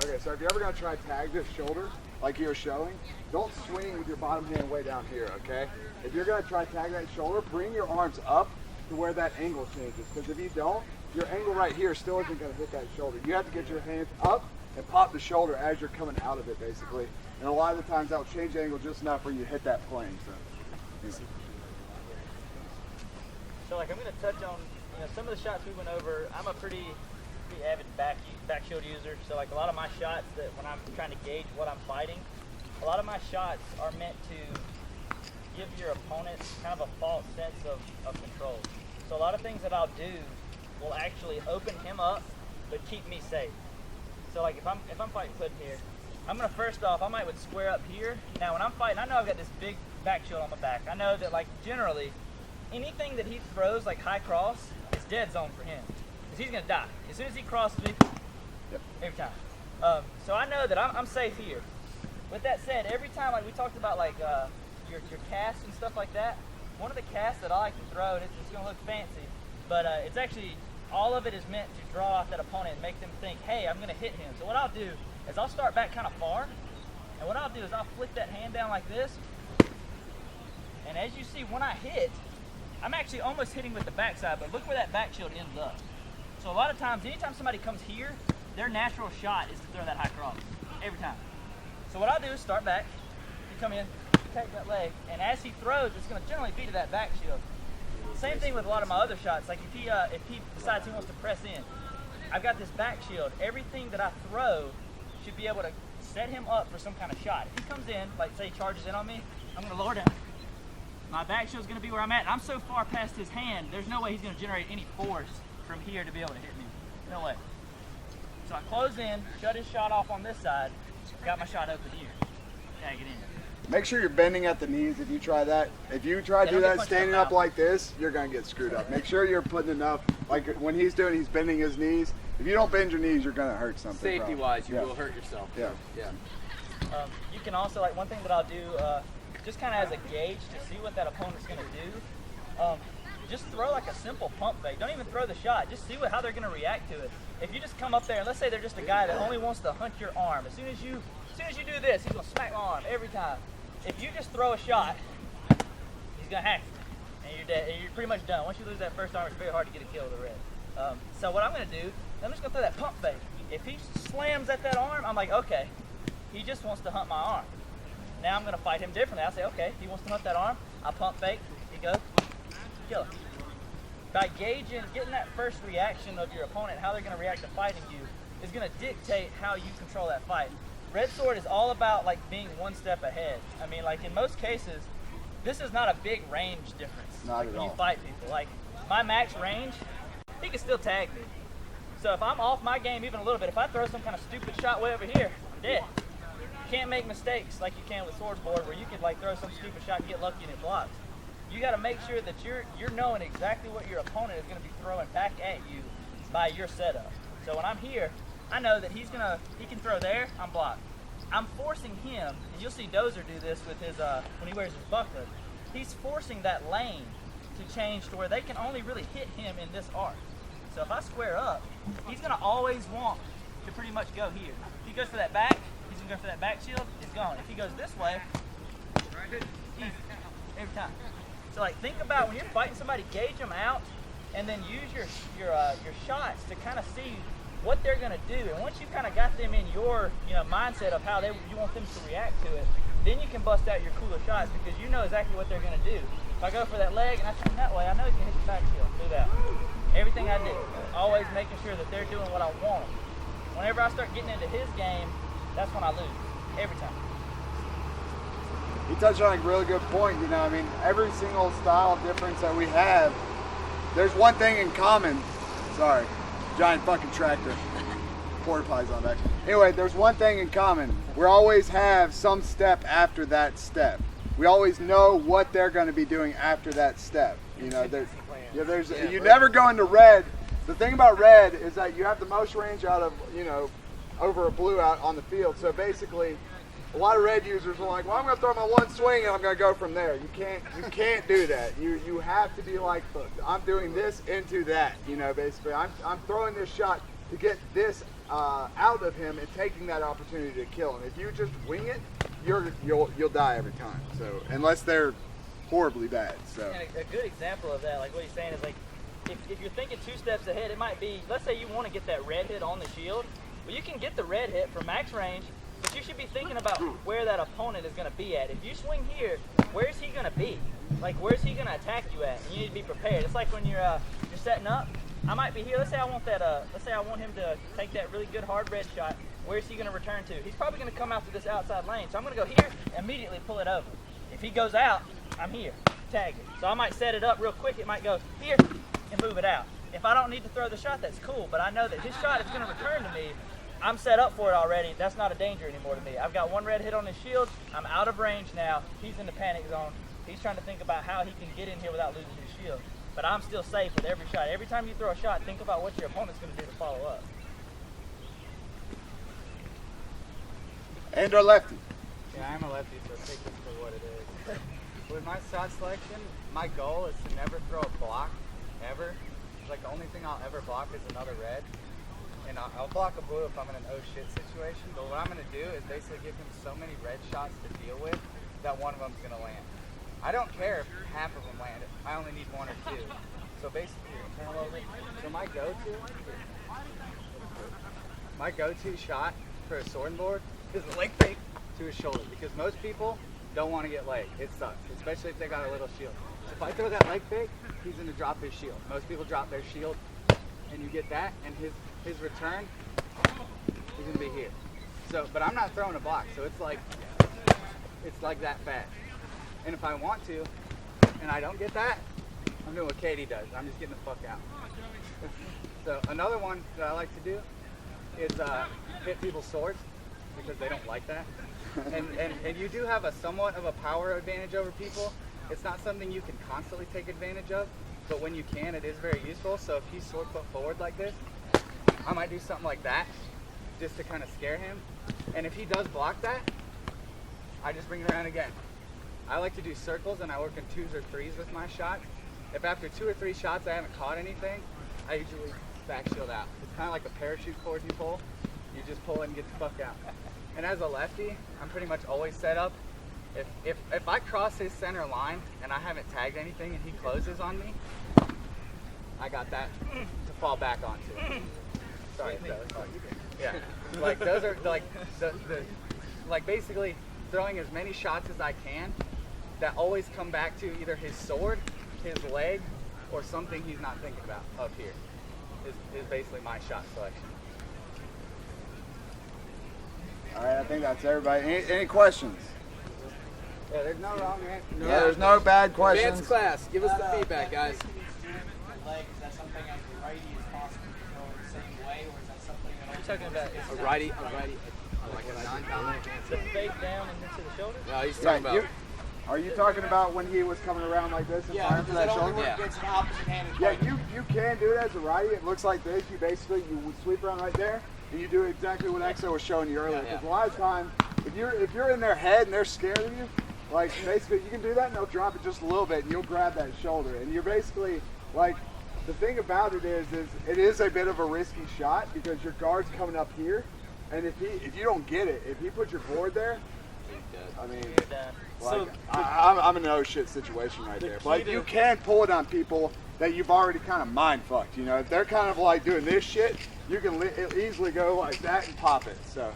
Okay, so if you're ever going to try tag this shoulder, like you're showing, don't swing with your bottom hand way down here, okay? If you're going to try tag that shoulder, bring your arms up to where that angle changes, because if you don't, your angle right here still isn't going to hit that shoulder. You have to get your hands up and pop the shoulder as you're coming out of it, basically. And a lot of the times that'll change the angle just enough where you hit that plane. So like I'm going to touch on some of the shots we went over. I'm a pretty avid back shield user. So like a lot of my shots that when I'm trying to gauge what I'm fighting, a lot of my shots are meant to give your opponent kind of a false sense of control. So a lot of things that I'll do will actually open him up but keep me safe. So like if I'm fighting Puddin here, I'm gonna first off I would square up here. Now when I'm fighting, I know I've got this big back shield on my back. I know that like generally anything that he throws like high cross is dead zone for him. Because he's gonna die. As soon as he crosses me, every time. So I know that I'm safe here. With that said, every time like we talked about like your casts and stuff like that, one of the casts that I like to throw, and it's gonna look fancy, but it's actually all of it is meant to draw off that opponent and make them think, hey, I'm gonna hit him. So what I'll do is I'll start back kind of far, and what I'll do is I'll flick that hand down like this, and as you see, when I hit, I'm actually almost hitting with the backside, but look where that back shield ends up. So a lot of times, anytime somebody comes here, their natural shot is to throw that high cross, every time. So what I'll do is start back, you come in, take that leg, and as he throws, it's gonna generally be to that back shield. Same thing with a lot of my other shots. Like if he decides he wants to press in, I've got this back shield. Everything that I throw should be able to set him up for some kind of shot. If he comes in, like say he charges in on me, I'm gonna lower down. My back shield's gonna be where I'm at. I'm so far past his hand, there's no way he's gonna generate any force from here to be able to hit me. No way. So I close in, shut his shot off on this side, got my shot open here. Tag it in. Make sure you're bending at the knees if you try that. If you try to do that standing up like this, you're going to get screwed up. Make sure you're putting enough, like when he's bending his knees. If you don't bend your knees, you're going to hurt something. Safety-wise, you will hurt yourself. Yeah. You can also, like one thing that I'll do, just kind of as a gauge to see what that opponent's going to do, just throw like a simple pump fake. Don't even throw the shot. Just see how they're going to react to it. If you just come up there, and let's say they're just a guy that only wants to hunt your arm. As soon as you do this, he's going to smack my arm every time. If you just throw a shot, he's going to hack you, and you're dead. And you're pretty much done. Once you lose that first arm, it's very hard to get a kill with a red. So what I'm going to do, I'm just going to throw that pump fake. If he slams at that arm, I'm like, okay, he just wants to hunt my arm. Now I'm going to fight him differently. I'll say, okay, he wants to hunt that arm. I'll pump fake. He goes, kill him. By gauging, getting that first reaction of your opponent, how they're going to react to fighting you, is going to dictate how you control that fight. Red Sword is all about like being one step ahead. I mean, like in most cases, this is not a big range difference. Not at all. When you fight people, like my max range, he can still tag me. So if I'm off my game even a little bit, if I throw some kind of stupid shot way over here, I'm dead. You can't make mistakes like you can with Swordboard, where you could like throw some stupid shot and get lucky and it blocks. You got to make sure that you're knowing exactly what your opponent is going to be throwing back at you by your setup. So when I'm here, I know that he can throw there, I'm blocked. I'm forcing him, and you'll see Dozer do this with his, when he wears his buckler. He's forcing that lane to change to where they can only really hit him in this arc. So if I square up, he's gonna always want to pretty much go here. If he goes for that back, he's gonna go for that back shield, it's gone. If he goes this way, easy. time. So like think about when you're fighting somebody, gauge them out, and then use your shots to kind of see what they're gonna do. And once you kind of got them in your mindset of how you want them to react to it, then you can bust out your cooler shots because you know exactly what they're gonna do. If I go for that leg and I turn that way, I know he's gonna hit the back heel. Do that. Everything I do, always making sure that they're doing what I want them. Whenever I start getting into his game, that's when I lose every time. You touched on a really good point. I mean, every single style difference that we have, there's one thing in common. Sorry, giant fucking tractor. Porta potties on back. Anyway, there's one thing in common. We always have some step after that step. We always know what they're going to be doing after that step. You never go into red. The thing about red is that you have the most range out of, over a blue out on the field. So basically, a lot of red users are like, well, I'm going to throw my one swing and I'm going to go from there. You can't do that. You have to be like, look, I'm doing this into that. Basically, I'm throwing this shot to get this out of him and taking that opportunity to kill him. If you just wing it, you'll die every time. So unless they're horribly bad. So and a good example of that, like what he's saying, is like if you're thinking 2 steps ahead, it might be, let's say you want to get that red hit on the shield. Well, you can get the red hit from max range, but you should be thinking about where that opponent is going to be at. If you swing here, where's he going to be? Like, where's he going to attack you at? And you need to be prepared. It's like when you're setting up. I might be here. Let's say I want that. Let's say I want him to take that really good hard red shot. Where's he going to return to? He's probably going to come out to this outside lane. So I'm going to go here and immediately pull it over. If he goes out, I'm here, tag it. So I might set it up real quick. It might go here and move it out. If I don't need to throw the shot, that's cool. But I know that his shot is going to return to me. I'm set up for it already. That's not a danger anymore to me. I've got one red hit on his shield. I'm out of range now. He's in the panic zone. He's trying to think about how he can get in here without losing his shield. But I'm still safe with every shot. Every time you throw a shot, think about what your opponent's going to do to follow up. And our lefty. Yeah, I'm a lefty, so take this for what it is. With my shot selection, my goal is to never throw a block, ever. Like, the only thing I'll ever block is another red. And I'll block a blue if I'm in an oh shit situation, but what I'm going to do is basically give him so many red shots to deal with that one of them's going to land. I don't care if half of them land. I only need 1 or 2. So basically, turn a little bit. So my go-to shot for a sword board is a leg fake to his shoulder, because most people don't want to get leg. It sucks, especially if they got a little shield. So if I throw that leg fake, he's going to drop his shield. Most people drop their shield, and you get that, and his return, he's going to be here. So, but I'm not throwing a block, so it's like that fast. And if I want to, and I don't get that, I'm doing what Katie does. I'm just getting the fuck out. So another one that I like to do is hit people's swords, because they don't like that. And you do have a somewhat of a power advantage over people. It's not something you can constantly take advantage of, but when you can, it is very useful. So if he's sword foot forward like this, I might do something like that, just to kind of scare him. And if he does block that, I just bring it around again. I like to do circles, and I work in 2s or 3s with my shots. If after 2 or 3 shots I haven't caught anything, I usually back shield out. It's kind of like a parachute cord you pull. You just pull it and get the fuck out. And as a lefty, I'm pretty much always set up. If I cross his center line and I haven't tagged anything and he closes on me, I got that to fall back onto. Sorry, yeah. Like those are like like basically throwing as many shots as I can that always come back to either his sword, his leg, or something he's not thinking about up here. Is basically my shot selection. All right, I think that's everybody. Any questions? Yeah, there's no wrong answer. Yeah, there's no bad questions. Advanced class, give us the feedback, guys. Leg, is that something as a righty is possible to go the same way, or is that something that You're talking about A righty, like a non-dominant the fake down and into the shoulder? No, he's talking about. Are you talking about when he was coming around like this and firing for that shoulder? Yeah. against an opposite-handed Yeah, fighter? you can do it as a righty. It looks like this. You basically would sweep around right there, and you do exactly what Exo was showing you earlier. Because a lot of times, if you're in their head and they're scared of you, like basically you can do that and they'll drop it just a little bit and you'll grab that shoulder. And you're basically like, the thing about it is it is a bit of a risky shot because your guard's coming up here, and if you don't get it, if he puts your board there, good. I mean, You're done. like, So- I'm in a no shit situation right The there. key But to- you can pull it on people that you've already kind of mind fucked. You know, if they're kind of like doing this shit, you can easily go like that and pop it. So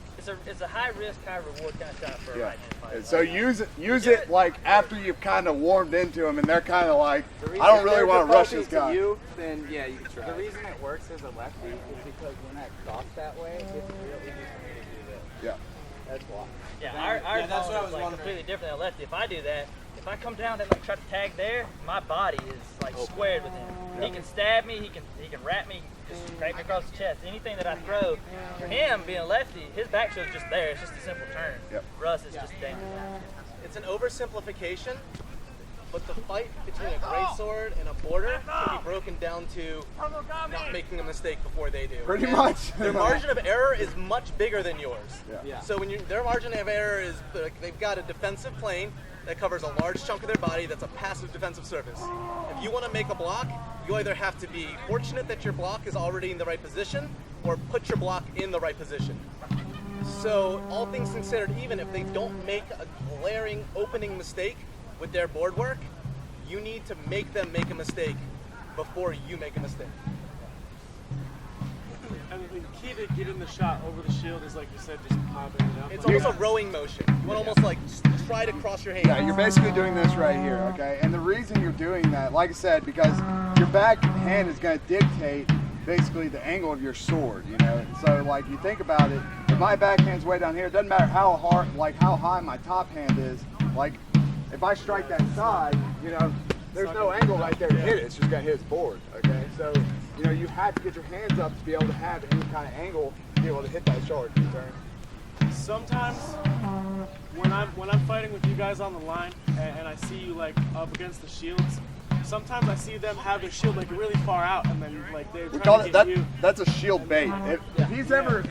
It's a high risk, high reward kind of shot for a yeah. right-hand fight. And so use it like after you've kind of warmed into them, and they're kind of like, I don't really want to rush this guy. You, then yeah, you can try. The reason it works as a lefty is because when I cross that way, it's real easy for me to do this. Yeah. That's why. Yeah, our Yeah, that's what I zone was is like wondering. completely different than a lefty. If I do that, if I come down and like try to tag there, my body is like squared with him. He can stab me, he can wrap me, just crack me across the chest. Anything that I throw, for him being a lefty, his back shield's just there. It's just a simple turn. Yep. Russ is just dangerous. It's an oversimplification, but the fight between a greatsword and a border can be broken down to not making a mistake before they do. Pretty And much. Their margin of error is much bigger than yours. Yeah. So when their margin of error is like they've got a defensive plane that covers a large chunk of their body that's a passive defensive surface. If you want to make a block, you either have to be fortunate that your block is already in the right position or put your block in the right position. So all things considered, even if they don't make a glaring opening mistake with their board work, you need to make them make a mistake before you make a mistake. And the key to getting the shot over the shield is, like you said, just popping it up. It's like almost a rowing motion. You want to almost like try to cross your hands. Yeah, you're basically doing this right here, okay? And the reason you're doing that, like I said, because your back hand is going to dictate basically the angle of your sword, you know? So, like, you think about it, if my backhand's way down here, it doesn't matter how hard, like, how high my top hand is. Like, if I strike that side, you know, there's no angle right there to hit it. It's just going to hit its board, okay? So, you know, you have to get your hands up to be able to have any kind of angle to be able to hit that shoulder turn. Sometimes when I'm fighting with you guys on the line and I see you like up against the shields, sometimes I see them have their shield like really far out and then like they're We trying call to it get that. you. That's a shield bait. If he's ever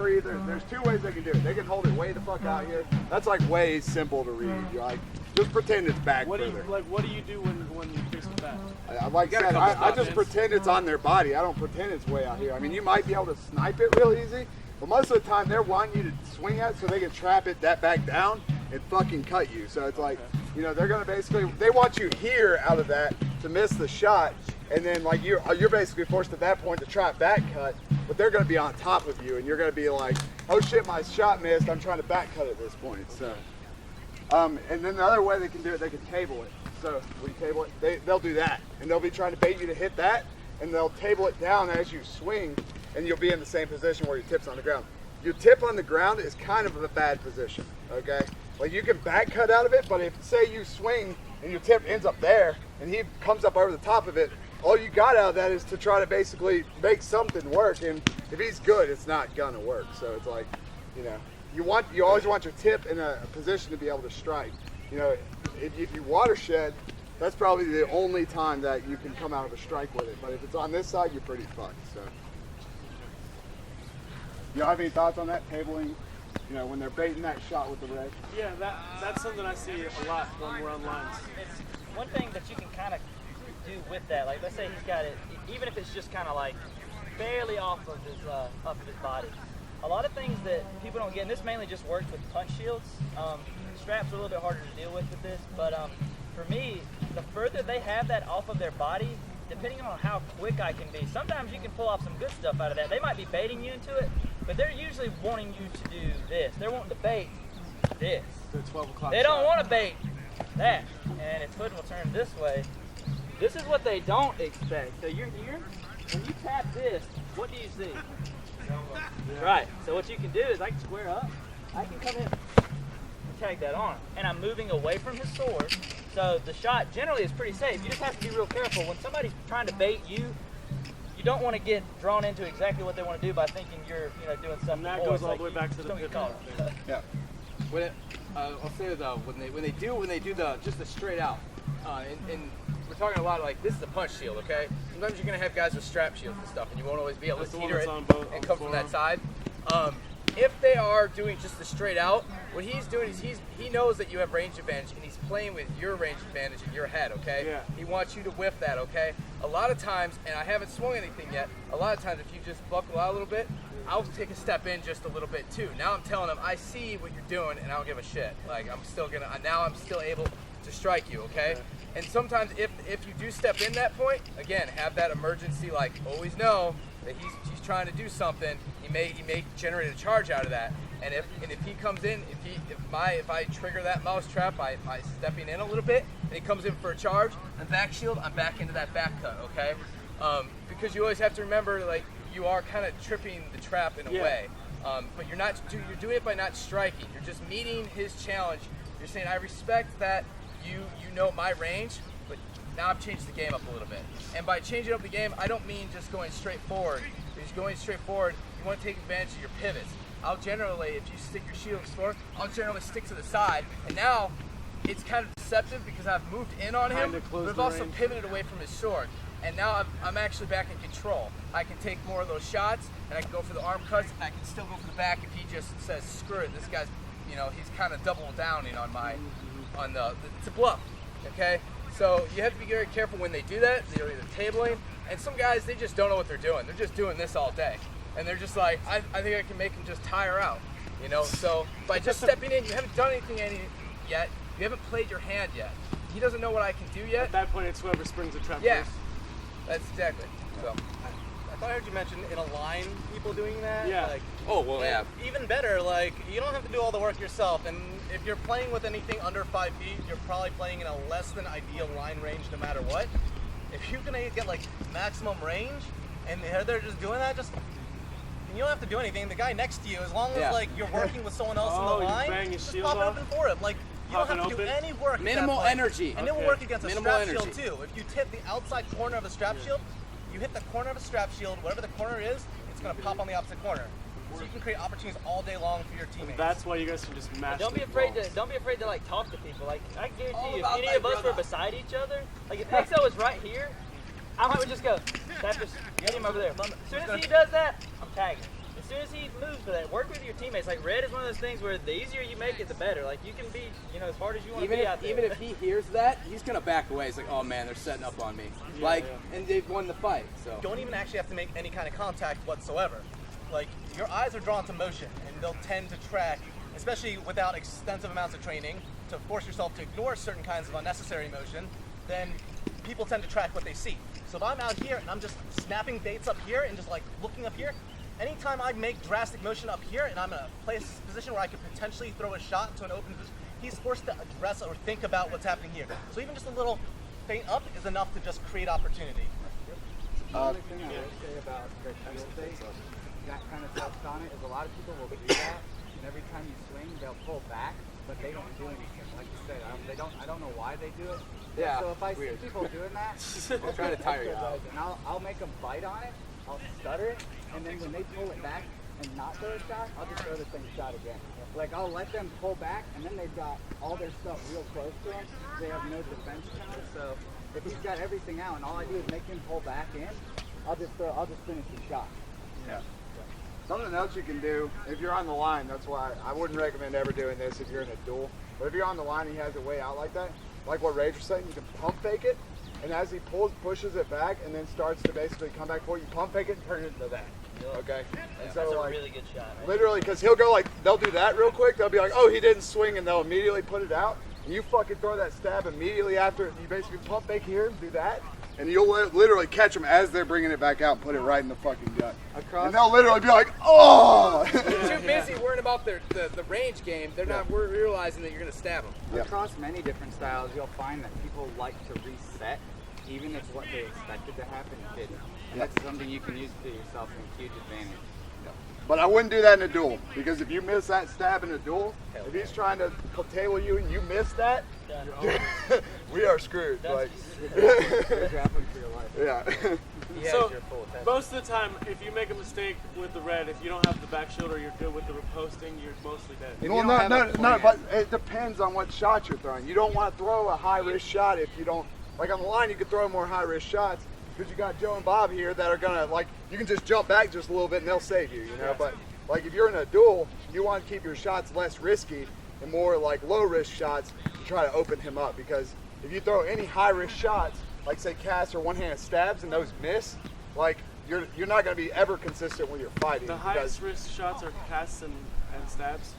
either, there's two ways they can do it. They can hold it way the fuck out here. That's like way simple to read. You're like, just pretend it's back What do further. you do when you face the back? Like I said, I just pretend it's on their body. I don't pretend it's way out here. I mean, you might be able to snipe it real easy, but most of the time they're wanting you to swing at it so they can trap it that back down and fucking cut you. So it's like, you know, they're gonna basically, they want you here out of that to miss the shot, and then like you're basically forced at that point to try a back cut, but they're gonna be on top of you, and you're gonna be like, oh shit, my shot missed. I'm trying to back cut at this point. So, and then the other way they can do it, they can table it. So when you table it, they'll do that, and they'll be trying to bait you to hit that, and they'll table it down as you swing, and you'll be in the same position where your tip's on the ground. Your tip on the ground is kind of a bad position, okay? Like you can back cut out of it, but if say you swing and your tip ends up there and he comes up over the top of it, all you got out of that is to try to basically make something work, and if he's good, it's not gonna work. So it's like, you know, you always want your tip in a position to be able to strike. You know, if you watershed, that's probably the only time that you can come out of a strike with it. But if it's on this side, you're pretty fucked. So, you have any thoughts on that tabling? You know, when they're baiting that shot with the red. Yeah, that's something I see a lot when we're on lines. It's one thing that you can kind of do with that. Like, let's say he's got it, even if it's just kind of like barely off of his body. A lot of things that people don't get, and this mainly just works with punch shields. Straps are a little bit harder to deal with this, but for me, the further they have that off of their body, depending on how quick I can be, sometimes you can pull off some good stuff out of that. They might be baiting you into it, but they're usually wanting you to do this. They're wanting to bait this. The 12 o'clock They don't shot. want to bait that. And its hood will turn this way. This is what they don't expect. So when you tap this, what do you see? Right. So what you can do is I can square up. I can come in and tag that on. And I'm moving away from his sword. So the shot generally is pretty safe. You just have to be real careful. When somebody's trying to bait you, you don't want to get drawn into exactly what they want to do by thinking you're, doing something. And that more. goes It's all like the way you back to just the don't get pivot caught. thing. Yeah. I'll say though, when they do the straight out, and we're talking a lot like this is a punch shield, okay? Sometimes you're gonna have guys with strap shields and stuff, and you won't always be able That's to the one teeter that's it on both- and on come from that side. if they are doing just the straight out, what he's doing is he knows that you have range advantage, and he's playing with your range advantage in your head, okay? Yeah. He wants you to whiff that, okay? A lot of times, and I haven't swung anything yet, a lot of times if you just buckle out a little bit, I'll take a step in just a little bit too. Now I'm telling him, I see what you're doing, and I don't give a shit. Like, I'm still able to strike you, okay? And sometimes if you do step in that point, again, have that emergency, like, always know that he's trying to do something. He may generate a charge out of that. And if he comes in, if I trigger that mouse trap by stepping in a little bit, and he comes in for a charge, and back shield, I'm back into that back cut, okay? Because you always have to remember, like, you are kind of tripping the trap in a way. But you're doing it by not striking. You're just meeting his challenge. You're saying, I respect that you know my range, but now I've changed the game up a little bit. And by changing up the game, I don't mean just going straight forward. Because going straight forward, you want to take advantage of your pivots. I'll generally, if you stick your shield forward, I'll generally stick to the side. And now, it's kind of deceptive because I've moved in on him, but I've also pivoted away from his sword. And now I'm actually back in control. I can take more of those shots, and I can go for the arm cuts, and I can still go for the back if he just says, screw it, this guy's, he's kind of double downing on it's a bluff, okay? So you have to be very careful when they do that. They're either tabling, and some guys, they just don't know what they're doing. They're just doing this all day. And they're just like, I think I can make them just tire out, So by just stepping in, you haven't done anything yet. You haven't played your hand yet. He doesn't know what I can do yet. At that point, it's whoever springs the trap Yeah, first. that's exactly. So. I thought I heard you mention in a line people doing that. Yeah. Like, oh, well, yeah. Even better, like, you don't have to do all the work yourself. And if you're playing with anything under 5 feet, you're probably playing in a less than ideal line range no matter what. If you're going to get, like, maximum range, and they're just doing that, you don't have to do anything. The guy next to you, as long as, like, you're working with someone else in the line, just pop it open for him. Like, you don't have to do any work. Minimal energy. And it will work against a strap shield, too. If you hit the outside corner of a strap shield, you hit the corner of a strap shield, whatever the corner is, it's going to pop on the opposite corner. So you can create opportunities all day long for your teammates. That's why you guys can just mash. Don't be afraid to like talk to people. Like, I guarantee you, if any of us were beside each other, like if XO was right here, I might just go, that's just get him over there. As soon as he does that, I'm tagging. As soon as he moves to that, work with your teammates. Like, red is one of those things where the easier you make it, the better. Like, you can be, as hard as you want to be out there. Even if he hears that, he's going to back away. He's like, oh, man, they're setting up on me. And they've won the fight. So don't even actually have to make any kind of contact whatsoever. Like, your eyes are drawn to motion, and they'll tend to track, especially without extensive amounts of training, to force yourself to ignore certain kinds of unnecessary motion, then people tend to track what they see. So if I'm out here and I'm just snapping baits up here and just like looking up here, anytime I make drastic motion up here and I'm in a position where I could potentially throw a shot into an open position, he's forced to address or think about what's happening here. So even just a little feint up is enough to just create opportunity. The only thing I would say about the shield thing, that kind of touched on it, is a lot of people will do that, and every time you swing, they'll pull back, but they don't do anything. Like you said, I don't know why they do it. Yeah. So if I see people doing that, I'll try to tire you out. And I'll make them bite on it, I'll stutter it, and then when they pull it back and not throw a shot, I'll just throw the same shot again. Like, I'll let them pull back, and then they've got all their stuff real close to them. They have no defense counter, so if he's got everything out and all I do is make him pull back in, I'll just finish the shot. Yeah. Something else you can do, if you're on the line, that's why I wouldn't recommend ever doing this if you're in a duel. But if you're on the line and he has it way out like that, like what Rage was saying, you can pump fake it, and as he pushes it back, and then starts to basically come back for you, pump fake it and turn it into that. Okay? And so, That's a like, really good shot. Right? Literally, because he'll go like, they'll do that real quick, they'll be like, oh, he didn't swing, and they'll immediately put it out, and you fucking throw that stab immediately after, you basically pump fake here, do that, and you'll literally catch them as they're bringing it back out and put it right in the fucking gut. And they'll literally be like, oh! They're too busy worrying about the range game. They're not realizing that you're going to stab them. Across many different styles, you'll find that people like to reset, even if what they expected to happen didn't. And that's something you can use to yourself in huge advantage. But I wouldn't do that in a duel, because if you miss that stab in a duel, if he's trying to table you and you miss that, we are screwed. Like, You're grappling for your life. Yeah. So most of the time, if you make a mistake with the red, if you don't have the back shield or you're good with the riposting, you're mostly dead. Well, no, but it depends on what shot you're throwing. You don't want to throw a high-risk shot if you don't, like on the line, you could throw more high-risk shots, because you got Joe and Bob here that are gonna, like, you can just jump back just a little bit and they'll save you, you know. But like if you're in a duel, you want to keep your shots less risky and more like low risk shots to try to open him up, because if you throw any high risk shots, like say casts or one-handed stabs, and those miss, like you're not going to be ever consistent with your fighting. The highest risk shots are casts and stabs.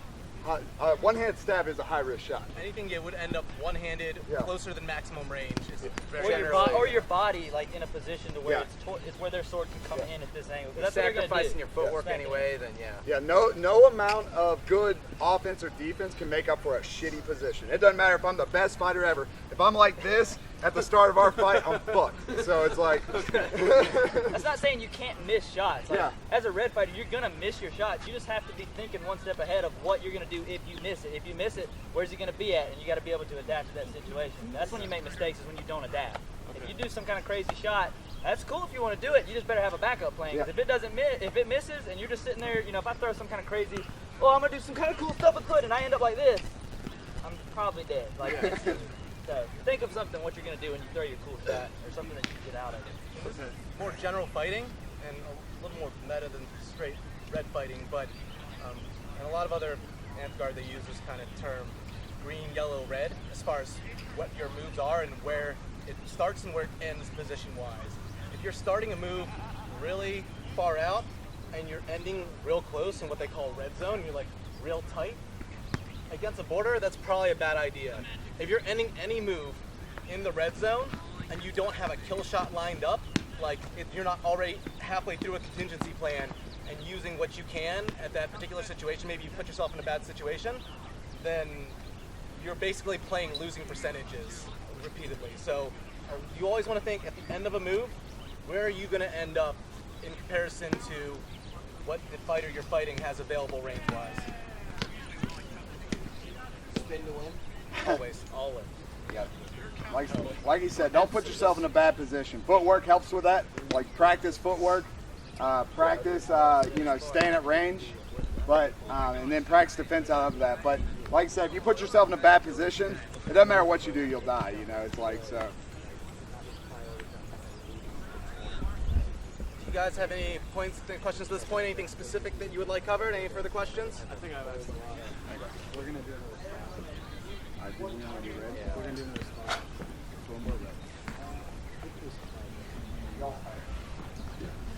One-handed stab is a high-risk shot. Anything that would end up one-handed, closer than maximum range is very or your body, like in a position to where it's where their sword can come in at this angle. If that's sacrificing your footwork anyway, then Yeah, no amount of good offense or defense can make up for a shitty position. It doesn't matter if I'm the best fighter ever. If I'm like this at the start of our fight, I'm fucked. So it's like... It's not saying you can't miss shots. Like, as a red fighter, you're going to miss your shots. You just have to be thinking one step ahead of what you're going to do if you miss it. If you miss it, where's he going to be at? And you got to be able to adapt to that situation. That's when you make mistakes, is when you don't adapt. If you do some kind of crazy shot, that's cool if you want to do it. You just better have a backup plan. Because if it misses and you're just sitting there, you know, if I throw some kind of crazy, I'm going to do some kind of cool stuff with foot, and I end up like this, I'm probably dead. Like, so think of something, what you're going to do when you throw your cool shot, or something that you get out of it. This is more general fighting and a little more meta than straight red fighting, but and a lot of other Amphgard, they use this kind of term green, yellow, red as far as what your moves are and where it starts and where it ends position-wise. If you're starting a move really far out and you're ending real close in what they call red zone, you're like real tight, against a border, that's probably a bad idea. If you're ending any move in the red zone and you don't have a kill shot lined up, like if you're not already halfway through a contingency plan and using what you can at that particular situation, maybe you put yourself in a bad situation, then you're basically playing losing percentages repeatedly. So you always want to think at the end of a move, where are you going to end up in comparison to what the fighter you're fighting has available range-wise? Spin to win. Always. Yeah. Like he said, don't put yourself in a bad position. Footwork helps with that. Like practice footwork, practice staying at range, but and then practice defense out of that. But like I said, if you put yourself in a bad position, it doesn't matter what you do, you'll die. You know, it's like so. Do you guys have any questions at this point? Anything specific that you would like covered? Any further questions? I think I've asked a lot. We're gonna do another spot. We're gonna do another spot.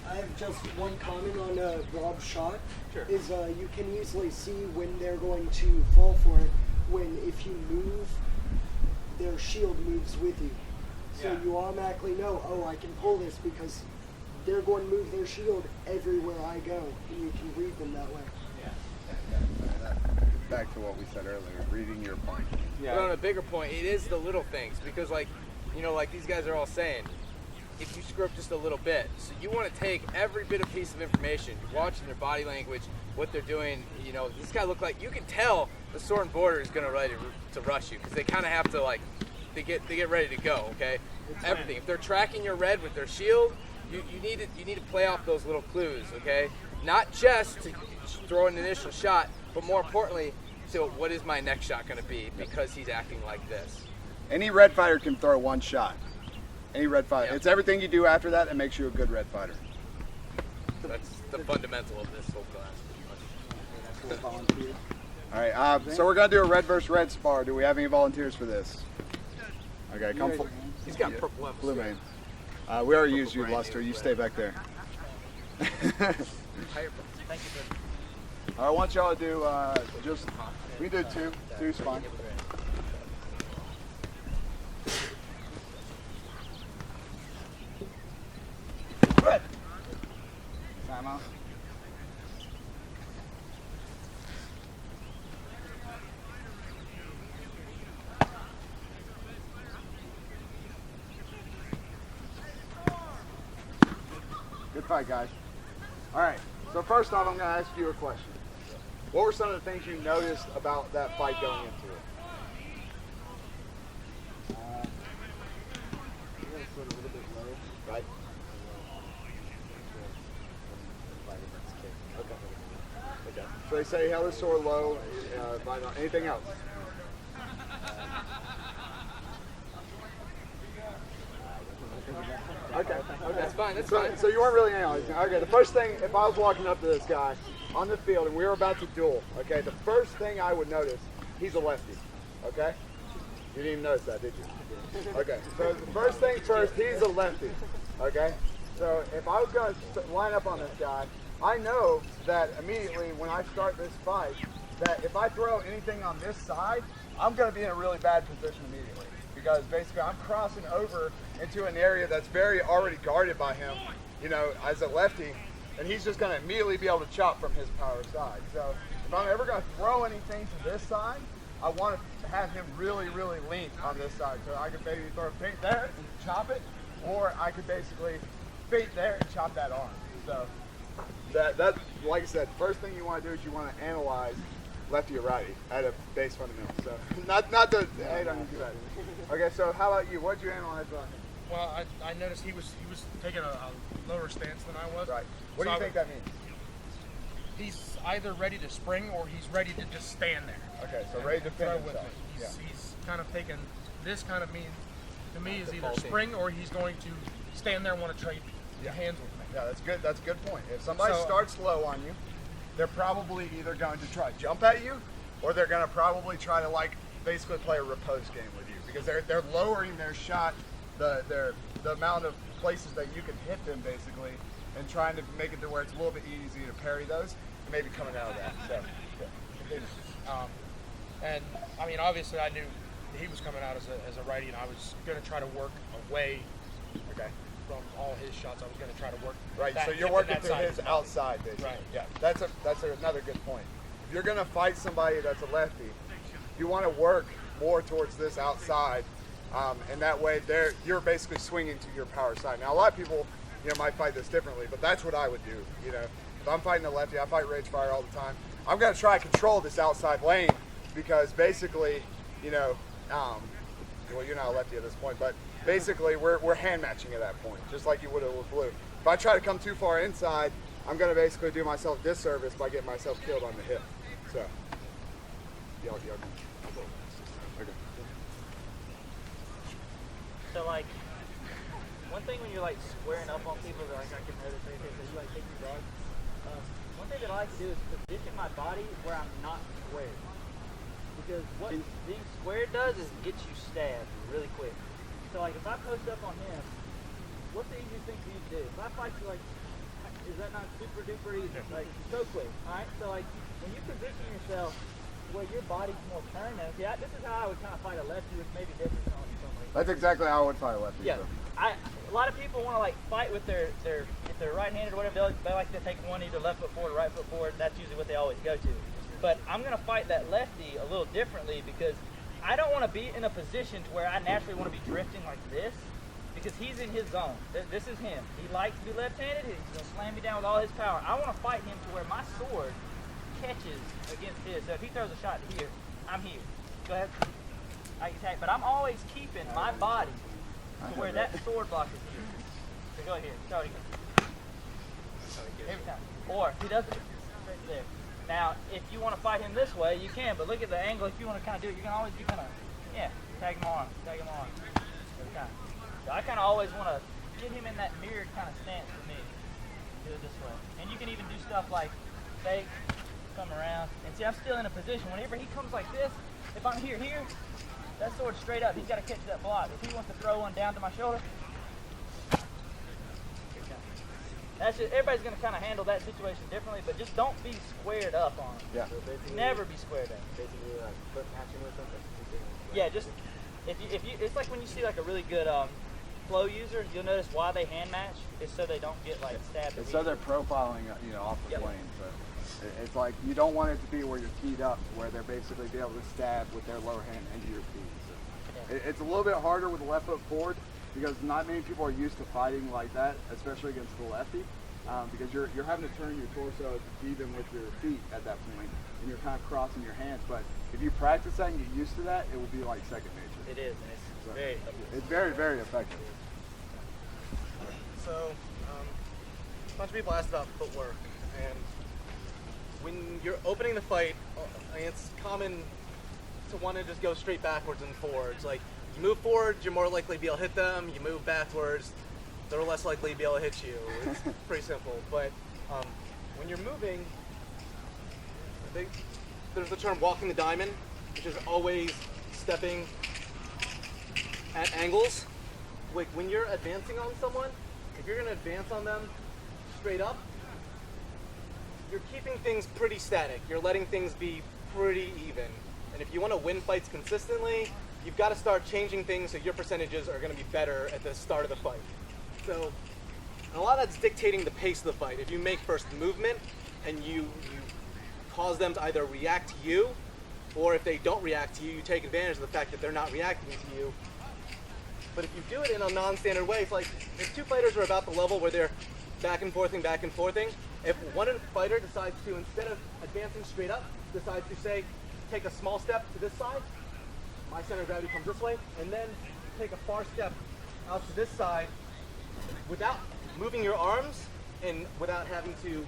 I have just one comment on Rob's shot. Sure. Is you can easily see when they're going to fall for it, when if you move, their shield moves with you. So you automatically know, I can pull this because they're going to move their shield everywhere I go, and you can read them that way. Back to what we said earlier, reading your point. Yeah. But on a bigger point, it is the little things, because like these guys are all saying, if you screw up just a little bit, so you want to take every bit of piece of information. You're watching their body language, what they're doing. You know, this guy look like, you can tell the sword and border is going to ready to rush you, because they kind of have to they get ready to go. Okay, everything. If they're tracking your red with their shield, you need to play off those little clues. Okay, not just to throw an initial shot, but more importantly, so what is my next shot going to be, because he's acting like this. Any red fighter can throw one shot. Any red fighter. It's everything you do after that that makes you a good red fighter. That's the fundamental of this whole class. All right, so we're going to do a red versus red spar. Do we have any volunteers for this? Okay, come forward. He's got purple levels. Blue man. We already used you, Luster. You stay back there. Thank you, sir. All right, I want y'all to do we do two. Two's fine. Time out. Good fight, guys. All right, so first off, I'm going to ask you a question. What were some of the things you noticed about that fight going into it? A little bit low. Right. Okay. So they say held his sword low. Anything else? Okay. That's fine. That's fine. So you weren't really analyzing. Okay. The first thing, if I was walking up to this guy on the field and we were about to duel, okay, the first thing I would notice, he's a lefty, okay? You didn't even notice that, did you? Okay, so the first thing first, he's a lefty, okay? So if I was going to line up on this guy, I know that immediately when I start this fight, that if I throw anything on this side, I'm going to be in a really bad position immediately. Because basically I'm crossing over into an area that's very already guarded by him, you know, as a lefty, and he's just going to immediately be able to chop from his power side. So if I'm ever going to throw anything to this side, I want to have him really, really lean on this side. So I could maybe throw a feint there and chop it, or I could basically feint there and chop that arm. So that like I said, first thing you want to do is you want to analyze lefty or righty at a base fundamental. So not to hate on you too bad. Okay, so how about you? What did you analyze on him? Well, I noticed he was taking a lower stance than I was. Right. What do you think that means? He's either ready to spring or he's ready to just stand there. Okay, so ready to defend with himself. me. He's kind of taken this kind of means to me is either spring or he's going to stand there and want to trade hands with me. Yeah, that's good. That's a good point. If somebody starts low on you, they're probably either going to try to jump at you, or they're going to probably try to like basically play a repose game with you because they're lowering their shot, the amount of places that you can hit them basically, and trying to make it to where it's a little bit easy to parry those, and maybe coming out of that. So, and I mean, obviously, I knew he was coming out as a righty, and I was going to try to work away. Okay. From all his shots, I was going to try to work. Right, so you're working to his outside, basically. Right. Yeah, that's another good point. If you're going to fight somebody that's a lefty, you want to work more towards this outside, and that way you're basically swinging to your power side. Now, a lot of people, might fight this differently, but that's what I would do. If I'm fighting a lefty, I fight Ragefire all the time. I'm going to try to control this outside lane because basically, well, you're not a lefty at this point, but basically, we're hand matching at that point, just like you would have with blue. If I try to come too far inside, I'm going to basically do myself a disservice by getting myself killed on the hip. So, okay. So like, one thing when you're like squaring up on people that like I can notice anything that you like take your dog. One thing that I like to do is position my body where I'm not squared. Because what being squared does is get you stabbed really quick. So like if I post up on him, what's the easiest thing for you to do? If I fight you, like, is that not super duper easy? Like so quick, alright? So like when you position yourself where your body's more turned, this is how I would kind of fight a lefty, which may be different on somebody. That's exactly how I would fight a lefty. Yeah. So. A lot of people want to like fight with their if they're right-handed or whatever, they like to take one either left foot forward or right foot forward. That's usually what they always go to. But I'm gonna fight that lefty a little differently because I don't want to be in a position to where I naturally want to be drifting like this because he's in his zone. This is him. He likes to be left-handed. He's going to slam me down with all his power. I want to fight him to where my sword catches against his. So if he throws a shot here, I'm here. Go ahead. I can attack. But I'm always keeping my body to where that sword block is here. So go here. Throw it again. Every time. Or if he doesn't, right there. Now, if you want to fight him this way, you can, but look at the angle. If you want to kind of do it, you can always be kind of, tag him on, every time. So I kind of always want to get him in that mirrored kind of stance with me. Do it this way. And you can even do stuff like fake, come around, and see, I'm still in a position. Whenever he comes like this, if I'm here, that sword's straight up. He's got to catch that block. If he wants to throw one down to my shoulder, that's just, everybody's going to kind of handle that situation differently, but just don't be squared up on them. Yeah. So never be squared up. Basically, foot matching with them. Yeah, just if you, it's like when you see like a really good flow user, you'll notice why they hand match is so they don't get like stabbed. It's so they're profiling, off the lane. So it's like you don't want it to be where you're teed up, where they're basically be able to stab with their lower hand into your feet. So it's a little bit harder with the left foot forward. Because not many people are used to fighting like that, especially against the lefty, because you're having to turn your torso even with your feet at that point, and you're kind of crossing your hands. But if you practice that and get used to that, it will be like second nature. It is, and it's very effective. It's very, very effective. So, a bunch of people asked about footwork, and when you're opening the fight, it's common to want to just go straight backwards and forwards. Like, you move forward, you're more likely to be able to hit them. You move backwards, they're less likely to be able to hit you. It's pretty simple. But when you're moving, There's the term walking the diamond, which is always stepping at angles. Like when you're advancing on someone, if you're going to advance on them straight up, you're keeping things pretty static. You're letting things be pretty even. And if you want to win fights consistently, you've got to start changing things so your percentages are going to be better at the start of the fight. So a lot of that's dictating the pace of the fight. If you make first movement and you cause them to either react to you, or if they don't react to you, you take advantage of the fact that they're not reacting to you. But if you do it in a non-standard way, it's like if two fighters are about the level where they're back and forthing, if one fighter decides to, instead of advancing straight up, decides to say, take a small step to this side, my center of gravity comes this way, and then take a far step out to this side without moving your arms and without having to,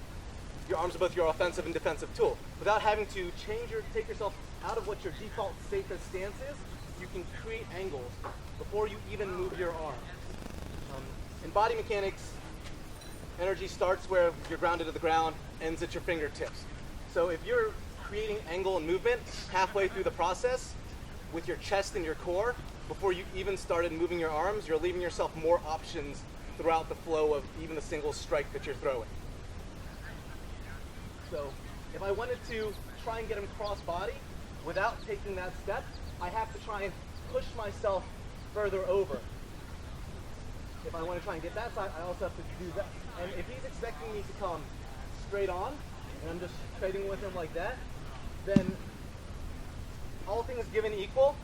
your arms are both your offensive and defensive tool, without having to take yourself out of what your default safest stance is, you can create angles before you even move your arm. In body mechanics, energy starts where you're grounded to the ground, ends at your fingertips. So if you're creating angle and movement halfway through the process with your chest and your core, before you even started moving your arms, you're leaving yourself more options throughout the flow of even a single strike that you're throwing. So if I wanted to try and get him cross body without taking that step, I have to try and push myself further over. If I want to try and get that side, I also have to do that. And if he's expecting me to come straight on, and I'm just trading with him like that, then all things given equal,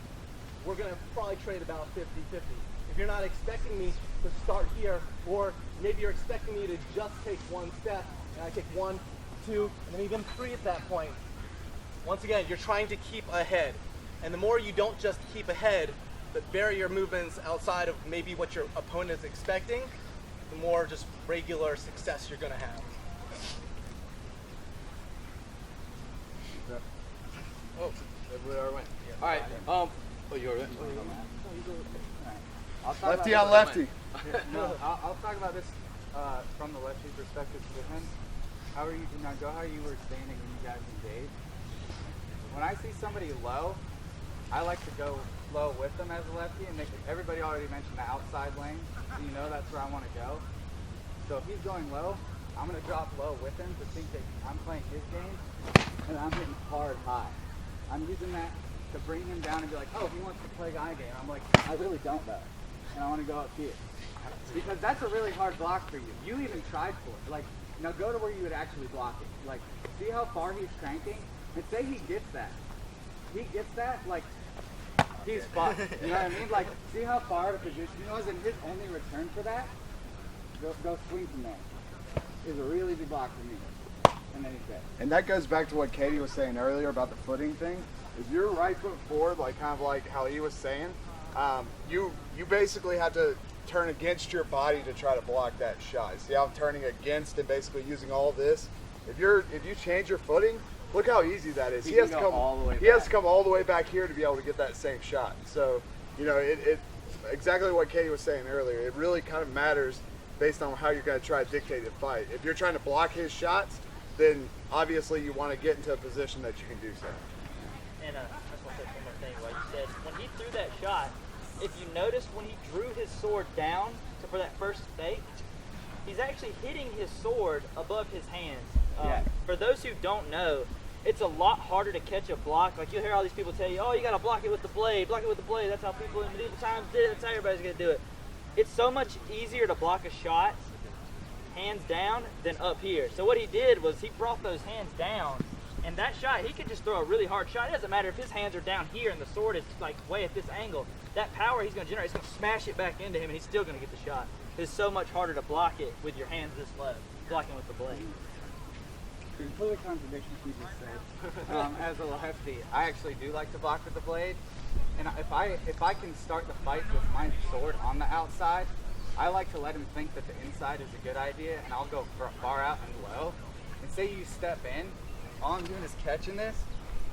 we're going to probably trade about 50-50. If you're not expecting me to start here, or maybe you're expecting me to just take one step, and I take 1, 2, and then even 3 at that point. Once again, you're trying to keep ahead. And the more you don't just keep ahead, but vary your movements outside of maybe what your opponent is expecting, the more just regular success you're going to have. Oh, everybody already went. All right. Oh, you already went. Lefty on lefty. I'll talk about this from the lefty perspective to him. How are you? Now go how you were standing when you guys engaged. When I see somebody low, I like to go low with them as a lefty, and everybody already mentioned the outside lane, so you know that's where I want to go. So if he's going low, I'm going to drop low with him to think that I'm playing his game, and I'm hitting hard high. I'm using that to bring him down and be like, oh, he wants to play guy game. I'm like, I really don't though, and I want to go up here. Because that's a really hard block for you. You even tried for it. Like, now go to where you would actually block it. Like, see how far he's cranking? And say he gets that. He gets that, like, he's fucked. You know what I mean? Like, see how far the position was, and his only return for that, go swing from there. Is a really big block for me. And then he's dead. And that goes back to what Katie was saying earlier about the footing thing. If you're right foot forward, like kind of like how he was saying, you basically have to turn against your body to try to block that shot. See how I'm turning against and basically using all this? If you change your footing, look how easy that is. He has to come all the way back here to be able to get that same shot. So, you know, it exactly what Katie was saying earlier. It really kind of matters based on how you're going to try to dictate the fight. If you're trying to block his shots, then obviously you want to get into a position that you can do so. And I just want to say one more thing. Like you said, when he threw that shot, if you noticed when he drew his sword down for that first fake, he's actually hitting his sword above his hands. For those who don't know, it's a lot harder to catch a block. Like you'll hear all these people tell you, oh, you got to block it with the blade, block it with the blade. That's how people in medieval times did it. That's how everybody's going to do it. It's so much easier to block a shot hands down than up here. So what he did was he brought those hands down, and that shot, he could just throw a really hard shot. It doesn't matter if his hands are down here and the sword is like way at this angle. That power he's going to generate, he's going to smash it back into him, and he's still going to get the shot. It's so much harder to block it with your hands this low, blocking with the blade. Completely contradiction what you just said. As a lefty, I actually do like to block with the blade. And if I can start the fight with my sword on the outside, I like to let him think that the inside is a good idea, and I'll go far out and low. And say you step in, all I'm doing is catching this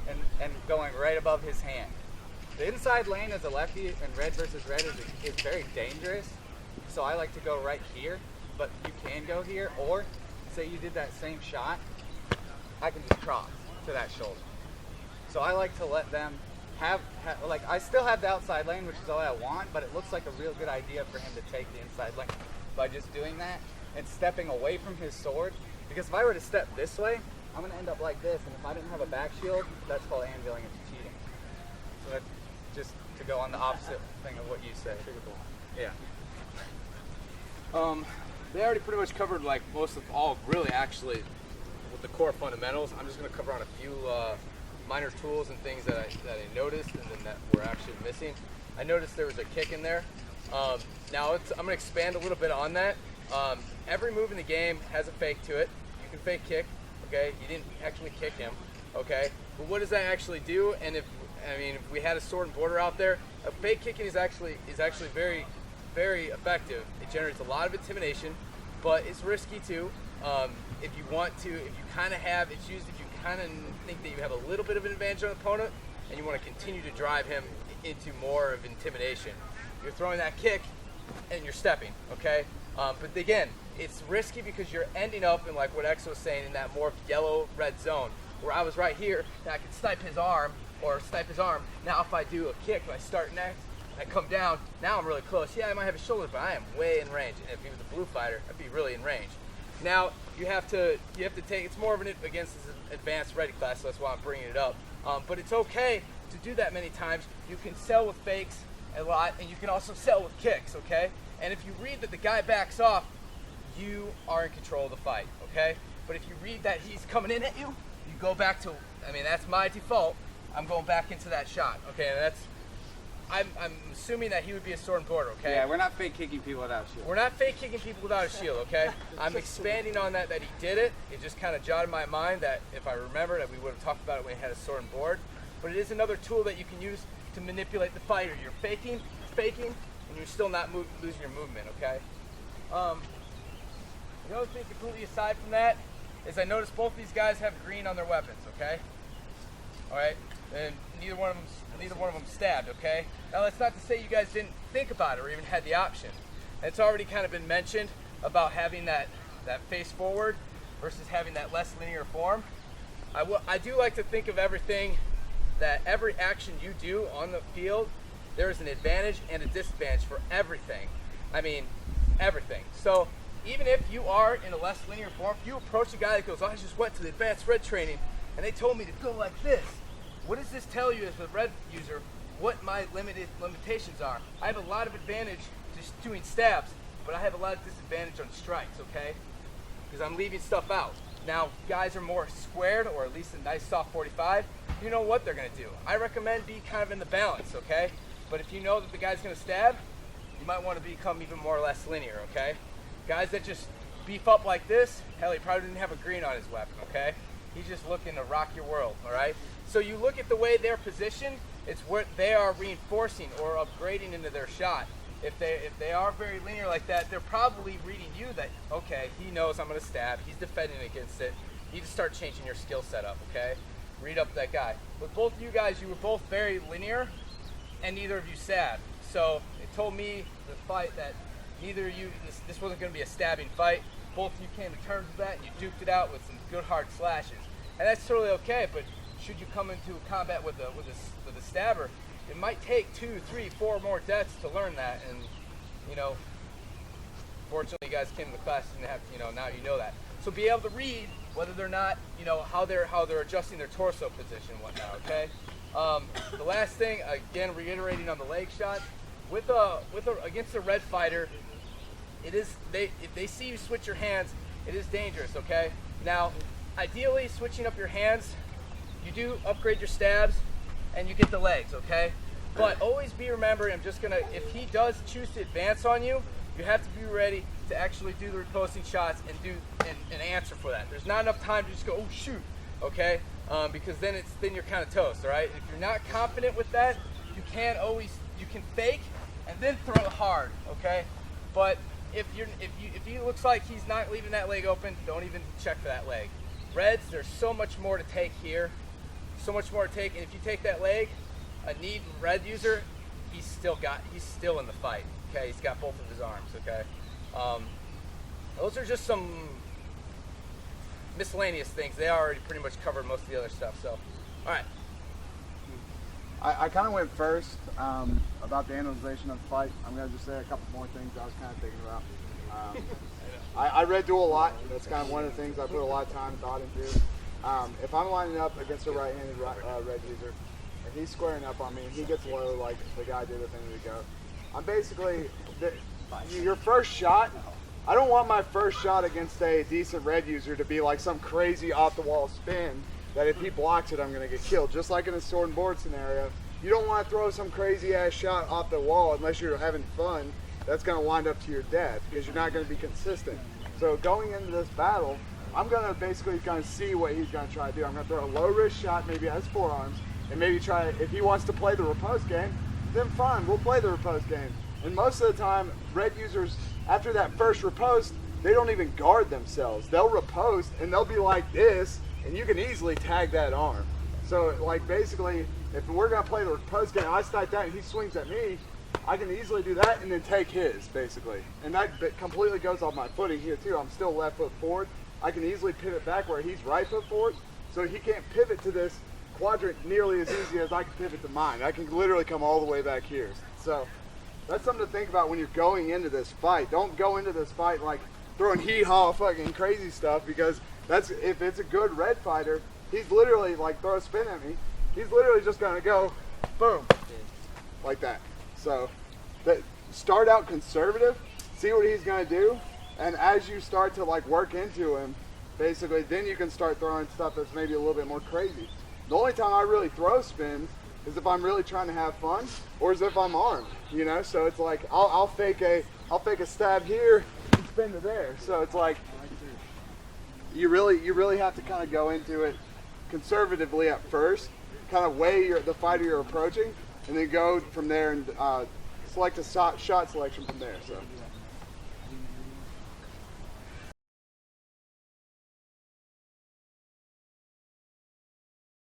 and going right above his hand. The inside lane as a lefty in red versus red is very dangerous. So I like to go right here, but you can go here, or say you did that same shot, I can just cross. to that shoulder. So I like to let them have like, I still have the outside lane, which is all I want, but it looks like a real good idea for him to take the inside lane by just doing that and stepping away from his sword. Because if I were to step this way, I'm going to end up like this, and if I didn't have a back shield, that's called anviling, it's cheating. So that, just to go on the opposite thing of what you said. Yeah. They already pretty much covered like most of all, really actually, with the core fundamentals. I'm just going to cover on a few minor tools and things that I noticed and then that were actually missing. I noticed there was a kick in there. Now I'm going to expand a little bit on that. Every move in the game has a fake to it. You can fake kick, okay? You didn't actually kick him, okay? But what does that actually do? And if we had a sword and border out there, fake kicking is actually very, very effective. It generates a lot of intimidation, but it's risky too. If you kind of have, it's used if you kind of think that you have a little bit of an advantage on the opponent and you want to continue to drive him into more of intimidation. You're throwing that kick and you're stepping, okay? But again, it's risky because you're ending up in, like what X was saying, in that more yellow-red zone where I was right here and I could snipe his arm or snipe his arm. Now if I do a kick, if I start next, I come down, now I'm really close. Yeah, I might have a shoulder, but I am way in range. And if he was a blue fighter, I'd be really in range. Now you have to take, it's more of an against this advanced ready class, so that's why I'm bringing it up. But it's okay to do that many times. You can sell with fakes a lot, and you can also sell with kicks, okay? And if you read that the guy backs off, you are in control of the fight, okay? But if you read that he's coming in at you, you go back to, that's my default. I'm going back into that shot, okay? And that's, I'm assuming that he would be a sword and border, okay? Yeah, we're not fake kicking people without a shield. We're not fake kicking people without a shield, okay? I'm expanding on that he did it. It just kind of jotted my mind that if I remember that we would have talked about it when he had a sword and board. But it is another tool that you can use to manipulate the fighter. You're faking, and you're still not losing your movement, okay? The other thing completely aside from that is I noticed both these guys have green on their weapons, okay? All right, and neither one of them stabbed, okay? Now that's not to say you guys didn't think about it or even had the option. It's already kind of been mentioned about having that face forward versus having that less linear form. I do like to think of everything, that every action you do on the field, there is an advantage and a disadvantage for everything. Everything. So even if you are in a less linear form, if you approach a guy that goes, oh, I just went to the advanced red training and they told me to go like this. What does this tell you as a red user what my limitations are? I have a lot of advantage just doing stabs, but I have a lot of disadvantage on strikes, okay? Because I'm leaving stuff out. Now, guys are more squared, or at least a nice soft 45, you know what they're gonna do. I recommend be kind of in the balance, okay? But if you know that the guy's gonna stab, you might wanna become even more or less linear, okay? Guys that just beef up like this, hell, he probably didn't have a green on his weapon, okay? He's just looking to rock your world, all right? So you look at the way they're positioned, it's what they are reinforcing or upgrading into their shot. If they are very linear like that, they're probably reading you that, okay, he knows I'm gonna stab, he's defending against it. You need to start changing your skill setup, okay? Read up that guy. With both you guys, you were both very linear, and neither of you stabbed. So it told me, the fight, that neither of you, this wasn't gonna be a stabbing fight. Both of you came to terms with that, and you duked it out with some good hard slashes. And that's totally okay, but should you come into combat with a stabber, it might take 2, 3, 4 more deaths to learn that. And fortunately, you guys came to the class and have, now you know that. So be able to read whether they're not, how they're adjusting their torso position and whatnot. Okay. The last thing, again, reiterating on the leg shot, against a red fighter, if they see you switch your hands, it is dangerous. Okay. Now, ideally, switching up your hands, you do upgrade your stabs, and you get the legs, okay? But always remember, if he does choose to advance on you, you have to be ready to actually do the riposting shots and answer for that. There's not enough time to just go, oh shoot, okay? Because then you're kind of toast, all right? If you're not confident with that, you can fake and then throw hard, okay? But if he looks like he's not leaving that leg open, don't even check for that leg. Reds, there's so much more to take here. So much more to take, and if you take that leg, a need red user, he's still in the fight. Okay, he's got both of his arms. Okay, those are just some miscellaneous things. They already pretty much covered most of the other stuff. So, all right. I kind of went first about the analyzation of the fight. I'm going to just say a couple more things I was kind of thinking about. I read duel a lot. That's kind of one of the things I put a lot of time and thought into. If I'm lining up against a right-handed red user, and he's squaring up on me, and he gets low like the guy did at the end of the go, I'm basically, your first shot, I don't want my first shot against a decent red user to be like some crazy off-the-wall spin that if he blocks it, I'm going to get killed. Just like in a sword and board scenario, you don't want to throw some crazy-ass shot off the wall unless you're having fun. That's going to wind up to your death because you're not going to be consistent. So going into this battle, I'm going to basically kind of see what he's going to try to do. I'm going to throw a low-risk shot, maybe at his forearms, and maybe try, if he wants to play the riposte game, then fine, we'll play the riposte game. And most of the time, red users, after that first riposte, they don't even guard themselves. They'll riposte, and they'll be like this, and you can easily tag that arm. So, like, basically, if we're going to play the riposte game, I strike that, and he swings at me, I can easily do that and then take his, basically. And that completely goes off my footing here, too. I'm still left foot forward. I can easily pivot back where he's right foot forward, so he can't pivot to this quadrant nearly as easy as I can pivot to mine. I can literally come all the way back here. So that's something to think about when you're going into this fight. Don't go into this fight like throwing hee-haw fucking crazy stuff, because that's, if it's a good red fighter, he's literally like, throw a spin at me, he's literally just gonna go boom like that. So start out conservative, see what he's gonna do, and as you start to like work into him, basically then you can start throwing stuff that's maybe a little bit more crazy. The only time I really throw spins is if I'm really trying to have fun, or as if I'm armed, you know. So it's like I'll fake a stab here and spin to there. So it's like you really have to kind of go into it conservatively at first, kind of weigh the fighter you're approaching, and then go from there and select a shot selection from there. So.